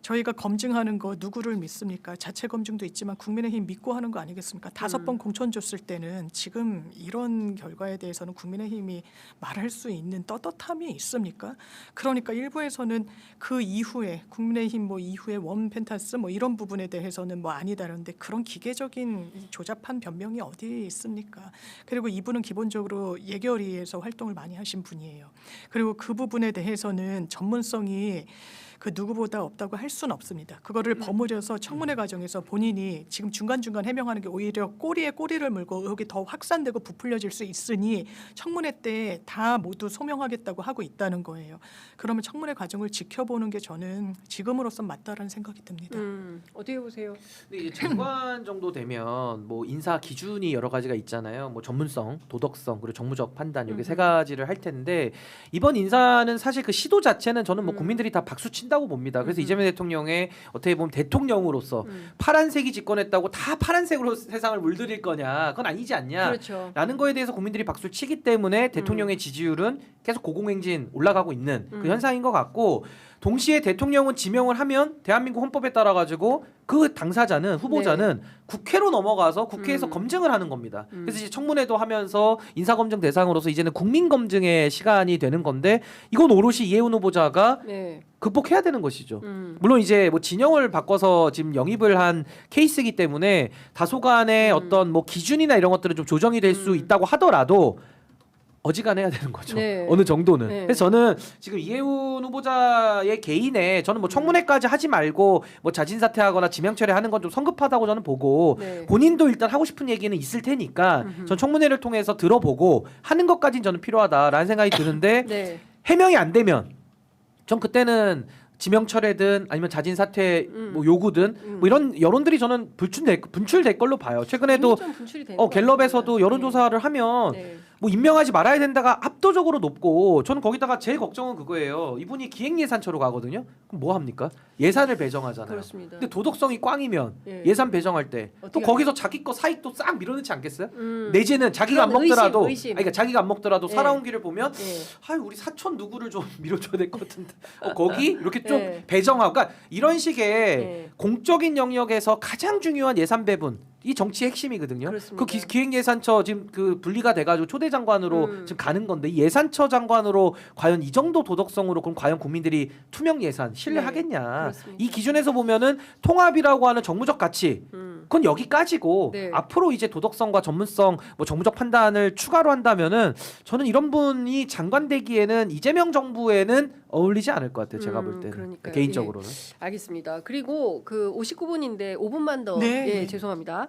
[SPEAKER 2] 저희가 검증하는 거 누구를 믿습니까? 자체 검증도 있지만 국민의힘 믿고 하는 거 아니겠습니까? 5번 공천 줬을 때는 지금 이런 결과에 대해서는 국민의힘이 말할 수 있는 떳떳함이 있습니까? 그러니까 일부에서는 그 이후에 국민의힘 뭐 이후에 원펜타스 뭐 이런 부분에 대해서는 뭐 아니다는데 그런 기계적인 조잡한 변명이 어디 있습니까? 그리고 이분은 기본적으로 예결위에서 활동을 많이 하신 분이에요. 그리고 그 부분에 대해서는 전문성이 그 누구보다 없다고 할 수는 없습니다. 그거를 버무려서 청문회 과정에서 본인이 지금 중간중간 해명하는 게 오히려 꼬리에 꼬리를 물고 의혹이 더 확산되고 부풀려질 수 있으니 청문회 때 다 모두 소명하겠다고 하고 있다는 거예요. 그러면 청문회 과정을 지켜보는 게 저는 지금으로선 맞다라는 생각이 듭니다.
[SPEAKER 1] 어떻게 보세요?
[SPEAKER 3] 근데 이제 장관 정도 되면 뭐 인사 기준이 여러 가지가 있잖아요. 뭐 전문성, 도덕성 그리고 정무적 판단 이게 세 가지를 할 텐데 이번 인사는 사실 그 시도 자체는 저는 뭐 국민들이 다 박수 친다고 봅니다. 그래서 이재명 대통령의 어떻게 보면 대통령으로서 파란색이 집권했다고 다 파란색으로 세상을 물들일 거냐? 그건 아니지 않냐?
[SPEAKER 1] 그렇죠.
[SPEAKER 3] 라는 거에 대해서 국민들이 박수를 치기 때문에 대통령의 지지율은 계속 고공행진 올라가고 있는 그 현상인 것 같고 동시에 대통령은 지명을 하면 대한민국 헌법에 따라 가지고 그 당사자는 후보자는 국회로 넘어가서 국회에서 검증을 하는 겁니다. 그래서 이제 청문회도 하면서 인사검증 대상으로서 이제는 국민검증의 시간이 되는 건데 이건 오롯이 이해운 후보자가
[SPEAKER 1] 네.
[SPEAKER 3] 극복해야 되는 것이죠. 물론 이제 뭐 진영을 바꿔서 지금 영입을 한 케이스이기 때문에 다소간의 어떤 뭐 기준이나 이런 것들은 좀 조정이 될 수 있다고 하더라도 어지간해야 되는 거죠.
[SPEAKER 1] 네.
[SPEAKER 3] 어느 정도는.
[SPEAKER 1] 네.
[SPEAKER 3] 그래서 저는 지금 이해운 후보자의 개인에 저는 뭐 청문회까지 하지 말고 뭐 자진 사퇴하거나 지명 철회하는 건 좀 성급하다고 저는 보고
[SPEAKER 1] 네.
[SPEAKER 3] 본인도 일단 하고 싶은 얘기는 있을 테니까 전 청문회를 통해서 들어보고 하는 것까지는 저는 필요하다라는 생각이 드는데
[SPEAKER 1] 네.
[SPEAKER 3] 해명이 안 되면 전 그때는 지명 철회든 아니면 자진 사퇴 뭐 요구든 뭐 이런 여론들이 저는 분출될 걸로 봐요. 최근에도
[SPEAKER 1] 이미 좀 분출이 된것
[SPEAKER 3] 갤럽에서도
[SPEAKER 1] 같습니다.
[SPEAKER 3] 여론조사를 하면
[SPEAKER 1] 네.
[SPEAKER 3] 뭐 임명하지 말아야 된다가 압도적으로 높고 저는 거기다가 제일 걱정은 그거예요. 이분이 기획예산처로 가거든요. 그럼 뭐 합니까? 예산을 배정하잖아요.
[SPEAKER 1] 그렇습니다.
[SPEAKER 3] 근데 도덕성이 꽝이면
[SPEAKER 1] 예.
[SPEAKER 3] 예산 배정할 때 또
[SPEAKER 1] 어떻게
[SPEAKER 3] 거기서 자기 거 사익도 싹 밀어넣지 않겠어요?
[SPEAKER 1] 음.
[SPEAKER 3] 내지는 자기가 안
[SPEAKER 1] 그건
[SPEAKER 3] 먹더라도
[SPEAKER 1] 의심.
[SPEAKER 3] 아니, 그러니까 자기가 안 먹더라도
[SPEAKER 1] 예.
[SPEAKER 3] 살아온 길을 보면
[SPEAKER 1] 예.
[SPEAKER 3] 아유 우리 사촌 누구를 좀 밀어줘야 될 것 같은데 거기 이렇게 좀
[SPEAKER 1] 예.
[SPEAKER 3] 배정하고 그러니까 이런 식의
[SPEAKER 1] 예.
[SPEAKER 3] 공적인 영역에서 가장 중요한 예산 배분 이 정치의 핵심이거든요.
[SPEAKER 1] 그렇습니다.
[SPEAKER 3] 그 기획예산처 지금 그 분리가 돼가지고 초대 장관으로 지금 가는 건데 이 예산처 장관으로 과연 이 정도 도덕성으로 그럼 과연 국민들이 투명 예산 신뢰하겠냐?
[SPEAKER 1] 그렇습니다.
[SPEAKER 3] 이 기준에서 보면은 통합이라고 하는 정무적 가치 그건 여기까지고
[SPEAKER 1] 네.
[SPEAKER 3] 앞으로 이제 도덕성과 전문성 뭐 정무적 판단을 추가로 한다면은 저는 이런 분이 장관 되기에는 이재명 정부에는 어울리지 않을 것 같아요. 제가 볼 때는
[SPEAKER 1] 그러니까요.
[SPEAKER 3] 개인적으로는.
[SPEAKER 1] 알겠습니다. 그리고 그 59분인데 5분만 더
[SPEAKER 2] 네.
[SPEAKER 1] 예, 죄송합니다.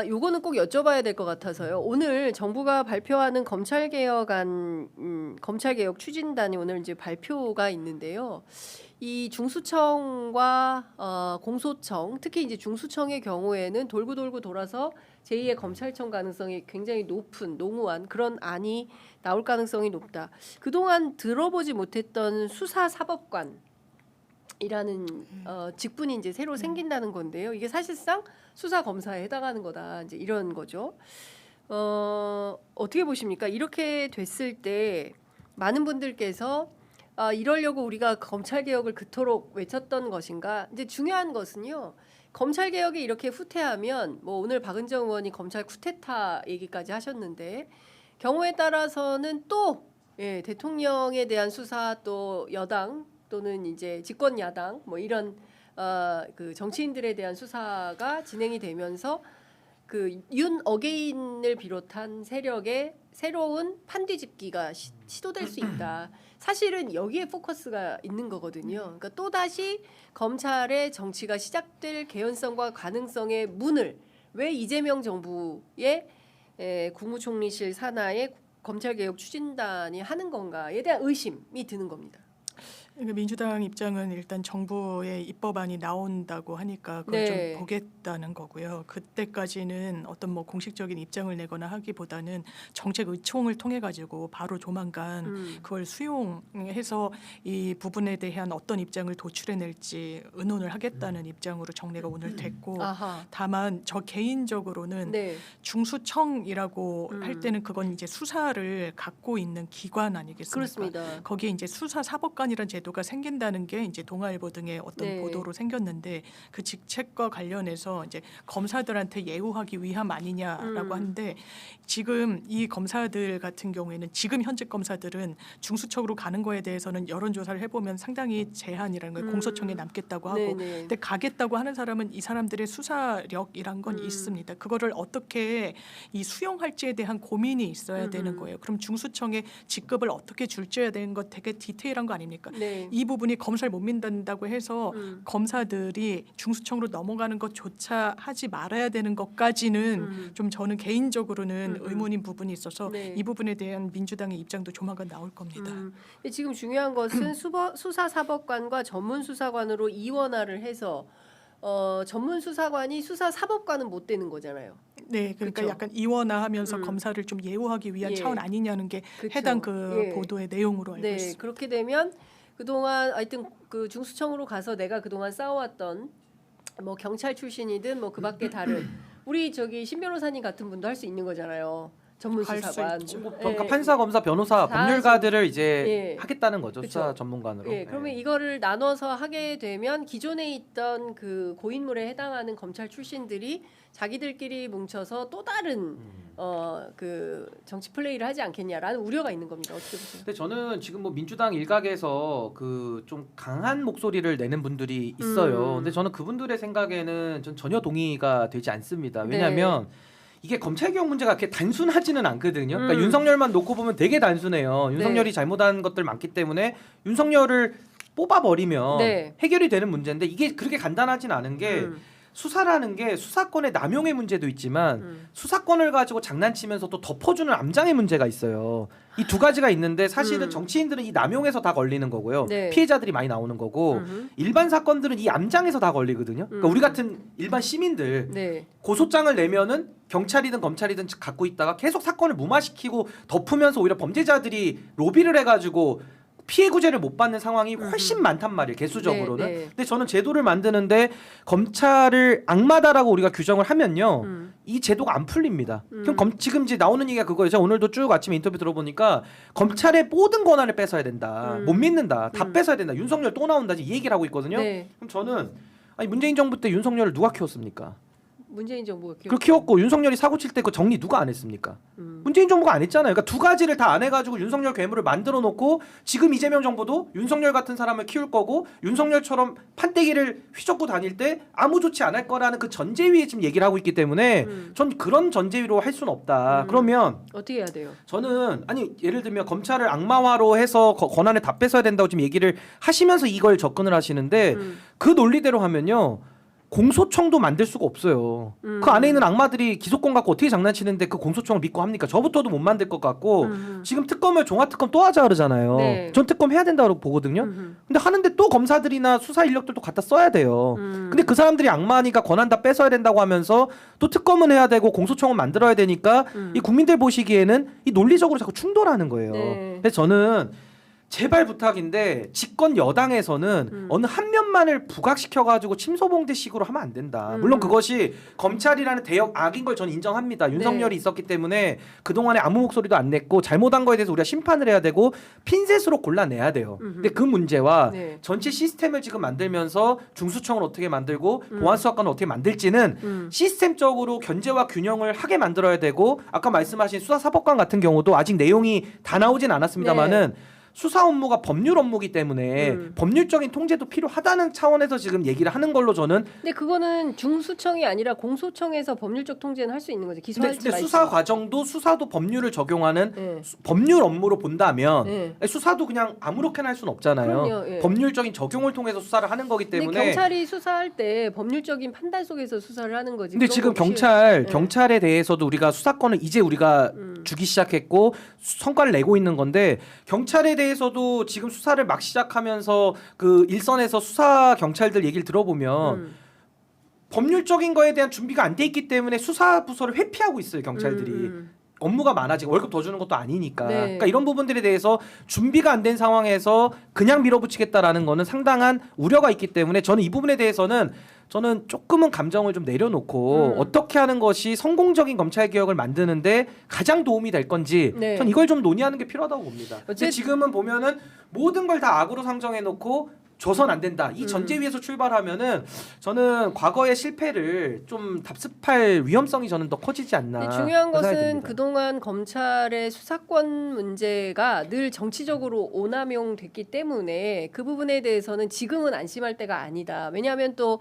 [SPEAKER 1] 요거는 꼭 여쭤봐야 될 것 같아서요. 오늘 정부가 발표하는 검찰개혁 추진단이 오늘 이제 발표가 있는데요. 이 중수청과 공소청, 특히 이제 중수청의 경우에는 돌고 돌아서 제2의 검찰청 가능성이 굉장히 높은 농후한 그런 안이 나올 가능성이 높다. 그동안 들어보지 못했던 수사사법관 이라는 직분이 이제 새로 생긴다는 건데요. 이게 사실상 수사 검사에 해당하는 거다. 이제 이런 거죠. 어떻게 보십니까? 이렇게 됐을 때 많은 분들께서 이러려고 우리가 검찰 개혁을 그토록 외쳤던 것인가? 이제 중요한 것은요. 검찰 개혁이 이렇게 후퇴하면 뭐 오늘 박은정 의원이 검찰 쿠데타 얘기까지 하셨는데 경우에 따라서는 또 대통령에 대한 수사 또 여당 또는 이제 집권 야당 뭐 이런 그 정치인들에 대한 수사가 진행이 되면서 그 윤 어게인을 비롯한 세력의 새로운 판뒤집기가 시도될 수 있다. 사실은 여기에 포커스가 있는 거거든요. 그러니까 또 다시 검찰의 정치가 시작될 개연성과 가능성의 문을 왜 이재명 정부의 국무총리실 산하의 검찰개혁 추진단이 하는 건가에 대한 의심이 드는 겁니다.
[SPEAKER 2] 그러니까 민주당 입장은 일단 정부의 입법안이 나온다고 하니까 그걸
[SPEAKER 1] 네.
[SPEAKER 2] 좀 보겠다는 거고요. 그때까지는 어떤 뭐 공식적인 입장을 내거나 하기보다는 정책 의총을 통해 가지고 바로 조만간 그걸 수용해서 이 부분에 대한 어떤 입장을 도출해낼지 의논을 하겠다는 입장으로 정례가 오늘 됐고
[SPEAKER 1] 아하.
[SPEAKER 2] 다만 저 개인적으로는
[SPEAKER 1] 네.
[SPEAKER 2] 중수청이라고 할 때는 그건 이제 수사를 갖고 있는 기관 아니겠습니까?
[SPEAKER 1] 그렇습니다.
[SPEAKER 2] 거기에 이제 수사 사법관이라는 제도가 생긴다는 게 이제 동아일보 등의 어떤
[SPEAKER 1] 네.
[SPEAKER 2] 보도로 생겼는데 그 직책과 관련해서 이제 검사들한테 예우하기 위함 아니냐라고 하는데 지금 이 검사들 같은 경우에는 지금 현직 검사들은 중수청으로 가는 거에 대해서는 여론조사를 해보면 상당히 제한이라는 거예요. 공소청에 남겠다고 하고
[SPEAKER 1] 네네.
[SPEAKER 2] 근데 가겠다고 하는 사람은 이 사람들의 수사력이란 건 있습니다. 그거를 어떻게 이 수용할지에 대한 고민이 있어야 되는 거예요. 그럼 중수청에 직급을 어떻게 줄지에 대한 거 되게 디테일한 거 아닙니까?
[SPEAKER 1] 네.
[SPEAKER 2] 이 부분이 검사를 못 민다고 해서 검사들이 중수청으로 넘어가는 것조차 하지 말아야 되는 것까지는 좀 저는 개인적으로는 의문인 부분이 있어서
[SPEAKER 1] 네.
[SPEAKER 2] 이 부분에 대한 민주당의 입장도 조만간 나올 겁니다.
[SPEAKER 1] 근데 지금 중요한 것은 수사사법관과 전문수사관으로 이원화를 해서 전문 수사관이 수사 사법관은 못 되는 거잖아요.
[SPEAKER 2] 네, 그러니까
[SPEAKER 1] 그쵸?
[SPEAKER 2] 약간 이원화하면서 검사를 좀 예우하기 위한
[SPEAKER 1] 예.
[SPEAKER 2] 차원 아니냐는 게
[SPEAKER 1] 그쵸?
[SPEAKER 2] 해당 그
[SPEAKER 1] 예.
[SPEAKER 2] 보도의 내용으로 알고
[SPEAKER 1] 네,
[SPEAKER 2] 있습니다.
[SPEAKER 1] 그렇게 되면 그동안 하여튼 그 중수청으로 가서 내가 그동안 쌓아왔던 뭐 경찰 출신이든 뭐 그밖에 다른 우리 저기 신 변호사님 같은 분도 할 수 있는 거잖아요. 전문
[SPEAKER 2] 할 수
[SPEAKER 1] 수사관.
[SPEAKER 2] 있죠.
[SPEAKER 3] 그러니까
[SPEAKER 1] 예.
[SPEAKER 3] 판사, 검사, 변호사,
[SPEAKER 1] 다
[SPEAKER 3] 법률가들을 이제
[SPEAKER 1] 예.
[SPEAKER 3] 하겠다는 거죠.
[SPEAKER 1] 그쵸.
[SPEAKER 3] 수사 전문관으로.
[SPEAKER 1] 예, 그러면 이거를 나눠서 하게 되면 기존에 있던 그 고인물에 해당하는 검찰 출신들이 자기들끼리 뭉쳐서 또 다른 그 정치 플레이를 하지 않겠냐라는 우려가 있는 겁니다. 어떻게 보세요?
[SPEAKER 3] 근데 저는 지금 뭐 민주당 일각에서 그 좀 강한 목소리를 내는 분들이 있어요. 근데 저는 그분들의 생각에는 전 전혀 동의가 되지 않습니다. 왜냐하면 이게 검찰개혁 문제가 그렇게 단순하지는 않거든요. 그러니까 윤석열만 놓고 보면 되게 단순해요. 윤석열이 잘못한 것들 많기 때문에 윤석열을 뽑아버리면
[SPEAKER 1] 네.
[SPEAKER 3] 해결이 되는 문제인데 이게 그렇게 간단하진 않은 게 수사라는 게 수사권의 남용의 문제도 있지만 수사권을 가지고 장난치면서 또 덮어주는 암장의 문제가 있어요. 이 두 가지가 있는데 사실은 정치인들은 이 남용에서 다 걸리는 거고요.
[SPEAKER 1] 네.
[SPEAKER 3] 피해자들이 많이 나오는 거고 일반 사건들은 이 암장에서 다 걸리거든요. 그러니까 우리 같은 일반 시민들
[SPEAKER 1] 네.
[SPEAKER 3] 고소장을 내면은 경찰이든 검찰이든 갖고 있다가 계속 사건을 무마시키고 덮으면서 오히려 범죄자들이 로비를 해가지고 피해 구제를 못 받는 상황이 훨씬 많단 말이에요. 개수적으로는.
[SPEAKER 1] 네, 네.
[SPEAKER 3] 근데 저는 제도를 만드는데 검찰을 악마다라고 우리가 규정을 하면요. 이 제도가 안 풀립니다. 그럼 지금 이제 나오는 얘기가 그거예요. 제가 오늘도 쭉 아침에 인터뷰 들어보니까 검찰의 모든 권한을 뺏어야 된다. 못 믿는다. 다 뺏어야 된다. 윤석열 또 나온다. 이 얘기를 하고 있거든요.
[SPEAKER 1] 네.
[SPEAKER 3] 그럼 저는 아니 문재인 정부 때 윤석열을 누가 키웠습니까?
[SPEAKER 1] 문재인 정부가
[SPEAKER 3] 그걸 키웠고 윤석열이 사고 칠 때 그 정리 누가 안 했습니까? 문재인 정부가 안 했잖아요. 그러니까 두 가지를 다 안 해가지고 윤석열 괴물을 만들어 놓고 지금 이재명 정부도 윤석열 같은 사람을 키울 거고 윤석열처럼 판때기를 휘젓고 다닐 때 아무 조치 안 할 거라는 그 전제 위에 지금 얘기를 하고 있기 때문에 전 그런 전제 위로 할 수는 없다. 그러면
[SPEAKER 1] 어떻게 해야 돼요?
[SPEAKER 3] 저는 아니 예를 들면 검찰을 악마화로 해서 권한을 다 뺏어야 된다고 지금 얘기를 하시면서 이걸 접근을 하시는데 그 논리대로 하면요. 공소청도 만들 수가 없어요. 그 안에 있는 악마들이 기소권 갖고 어떻게 장난치는데 그 공소청을 믿고 합니까? 저부터도 못 만들 것 같고 지금 특검을 종합특검 또 하자 그러잖아요.
[SPEAKER 1] 네.
[SPEAKER 3] 전 특검 해야 된다고 보거든요. 근데 하는데 또 검사들이나 수사 인력들도 갖다 써야 돼요. 근데 그 사람들이 악마니까 권한 다 뺏어야 된다고 하면서 또 특검은 해야 되고 공소청은 만들어야 되니까 이 국민들 보시기에는 이 논리적으로 자꾸 충돌하는 거예요.
[SPEAKER 1] 네.
[SPEAKER 3] 그래서 저는 제발 부탁인데 집권 여당에서는 어느 한 면만을 부각시켜가지고 침소봉대식으로 하면 안 된다. 물론 그것이 검찰이라는 대역 악인 걸 전 인정합니다. 윤석열이 있었기 때문에 그동안에 아무 목소리도 안 냈고 잘못한 거에 대해서 우리가 심판을 해야 되고 핀셋으로 골라내야 돼요. 근데 그 문제와
[SPEAKER 1] 네.
[SPEAKER 3] 전체 시스템을 지금 만들면서 중수청을 어떻게 만들고 보안수사관을 어떻게 만들지는 시스템적으로 견제와 균형을 하게 만들어야 되고 아까 말씀하신 수사사법관 같은 경우도 아직 내용이 다 나오진 않았습니다마는 수사 업무가 법률 업무기 때문에 법률적인 통제도 필요하다는 차원에서 지금 얘기를 하는 걸로 저는.
[SPEAKER 1] 근데 그거는 중수청이 아니라 공소청에서 법률적 통제는 할 수 있는 거죠. 기소할지
[SPEAKER 3] 근데
[SPEAKER 1] 말지.
[SPEAKER 3] 수사 과정도 수사도 법률을 적용하는
[SPEAKER 1] 네.
[SPEAKER 3] 법률 업무로 본다면
[SPEAKER 1] 네.
[SPEAKER 3] 수사도 그냥 아무렇게나 할 수는 없잖아요.
[SPEAKER 1] 그럼요, 예.
[SPEAKER 3] 법률적인 적용을 통해서 수사를 하는 거기
[SPEAKER 1] 근데
[SPEAKER 3] 때문에.
[SPEAKER 1] 경찰이 수사할 때 법률적인 판단 속에서 수사를 하는 거지.
[SPEAKER 3] 근데
[SPEAKER 1] 그런
[SPEAKER 3] 지금
[SPEAKER 1] 거 없이-
[SPEAKER 3] 경찰에 대해서도 우리가 수사권을 이제 우리가 주기 시작했고 성과를 내고 있는 건데 경찰에 대해서도 지금 수사를 막 시작하면서 그 일선에서 수사 경찰들 얘기를 들어보면 법률적인 거에 대한 준비가 안 돼 있기 때문에 수사 부서를 회피하고 있어요 경찰들이. 업무가 많아지고 월급 더 주는 것도 아니니까.
[SPEAKER 1] 네.
[SPEAKER 3] 그러니까 이런 부분들에 대해서 준비가 안 된 상황에서 그냥 밀어붙이겠다라는 거는 상당한 우려가 있기 때문에 저는 이 부분에 대해서는 저는 조금은 감정을 좀 내려놓고 어떻게 하는 것이 성공적인 검찰 개혁을 만드는데 가장 도움이 될 건지
[SPEAKER 1] 네.
[SPEAKER 3] 전 이걸 좀 논의하는 게 필요하다고 봅니다. 근데
[SPEAKER 1] 어쨌든-
[SPEAKER 3] 지금은 보면은 모든 걸 다 악으로 상정해 놓고 줘선 안 된다. 이 전제 위에서 출발하면은 저는 과거의 실패를 좀 답습할 위험성이 저는 더 커지지 않나.
[SPEAKER 1] 근데 중요한
[SPEAKER 3] 그런 생각이
[SPEAKER 1] 것은
[SPEAKER 3] 듭니다.
[SPEAKER 1] 그동안 검찰의 수사권 문제가 늘 정치적으로 오남용됐기 때문에 그 부분에 대해서는 지금은 안심할 때가 아니다. 왜냐하면 또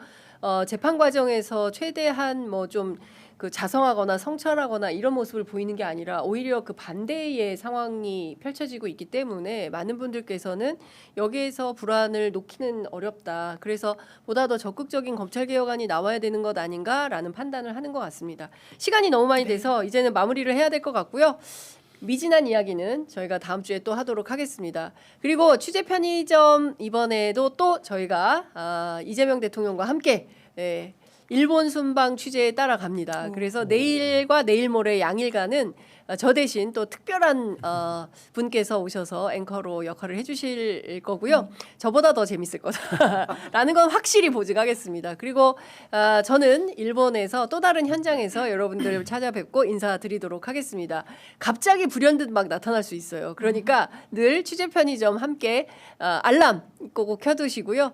[SPEAKER 1] 재판 과정에서 최대한 뭐 좀 그 자성하거나 성찰하거나 이런 모습을 보이는 게 아니라 오히려 그 반대의 상황이 펼쳐지고 있기 때문에 많은 분들께서는 여기에서 불안을 놓기는 어렵다. 그래서 보다 더 적극적인 검찰 개혁안이 나와야 되는 것 아닌가라는 판단을 하는 것 같습니다. 시간이 너무 많이 돼서 이제는 마무리를 해야 될 것 같고요. 미진한 이야기는 저희가 다음 주에 또 하도록 하겠습니다. 그리고 취재 편의점 이번에도 또 저희가 이재명 대통령과 함께 일본 순방 취재에 따라갑니다. 그래서 내일과 내일 모레 양일간은 저 대신 또 특별한 분께서 오셔서 앵커로 역할을 해주실 거고요. 저보다 더 재밌을 거다라는 건 확실히 보증하겠습니다. 그리고 저는 일본에서 또 다른 현장에서 여러분들을 찾아뵙고 인사드리도록 하겠습니다. 갑자기 불현듯 막 나타날 수 있어요. 그러니까 늘 취재 편의점 함께 알람 꼭 켜두시고요.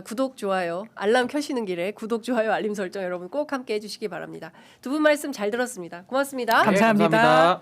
[SPEAKER 1] 구독, 좋아요, 알람 켜시는 길에 구독, 좋아요, 알림 설정 여러분 꼭 함께 해주시기 바랍니다. 두 분 말씀 잘 들었습니다. 고맙습니다.
[SPEAKER 2] 감사합니다.
[SPEAKER 3] 감사합니다.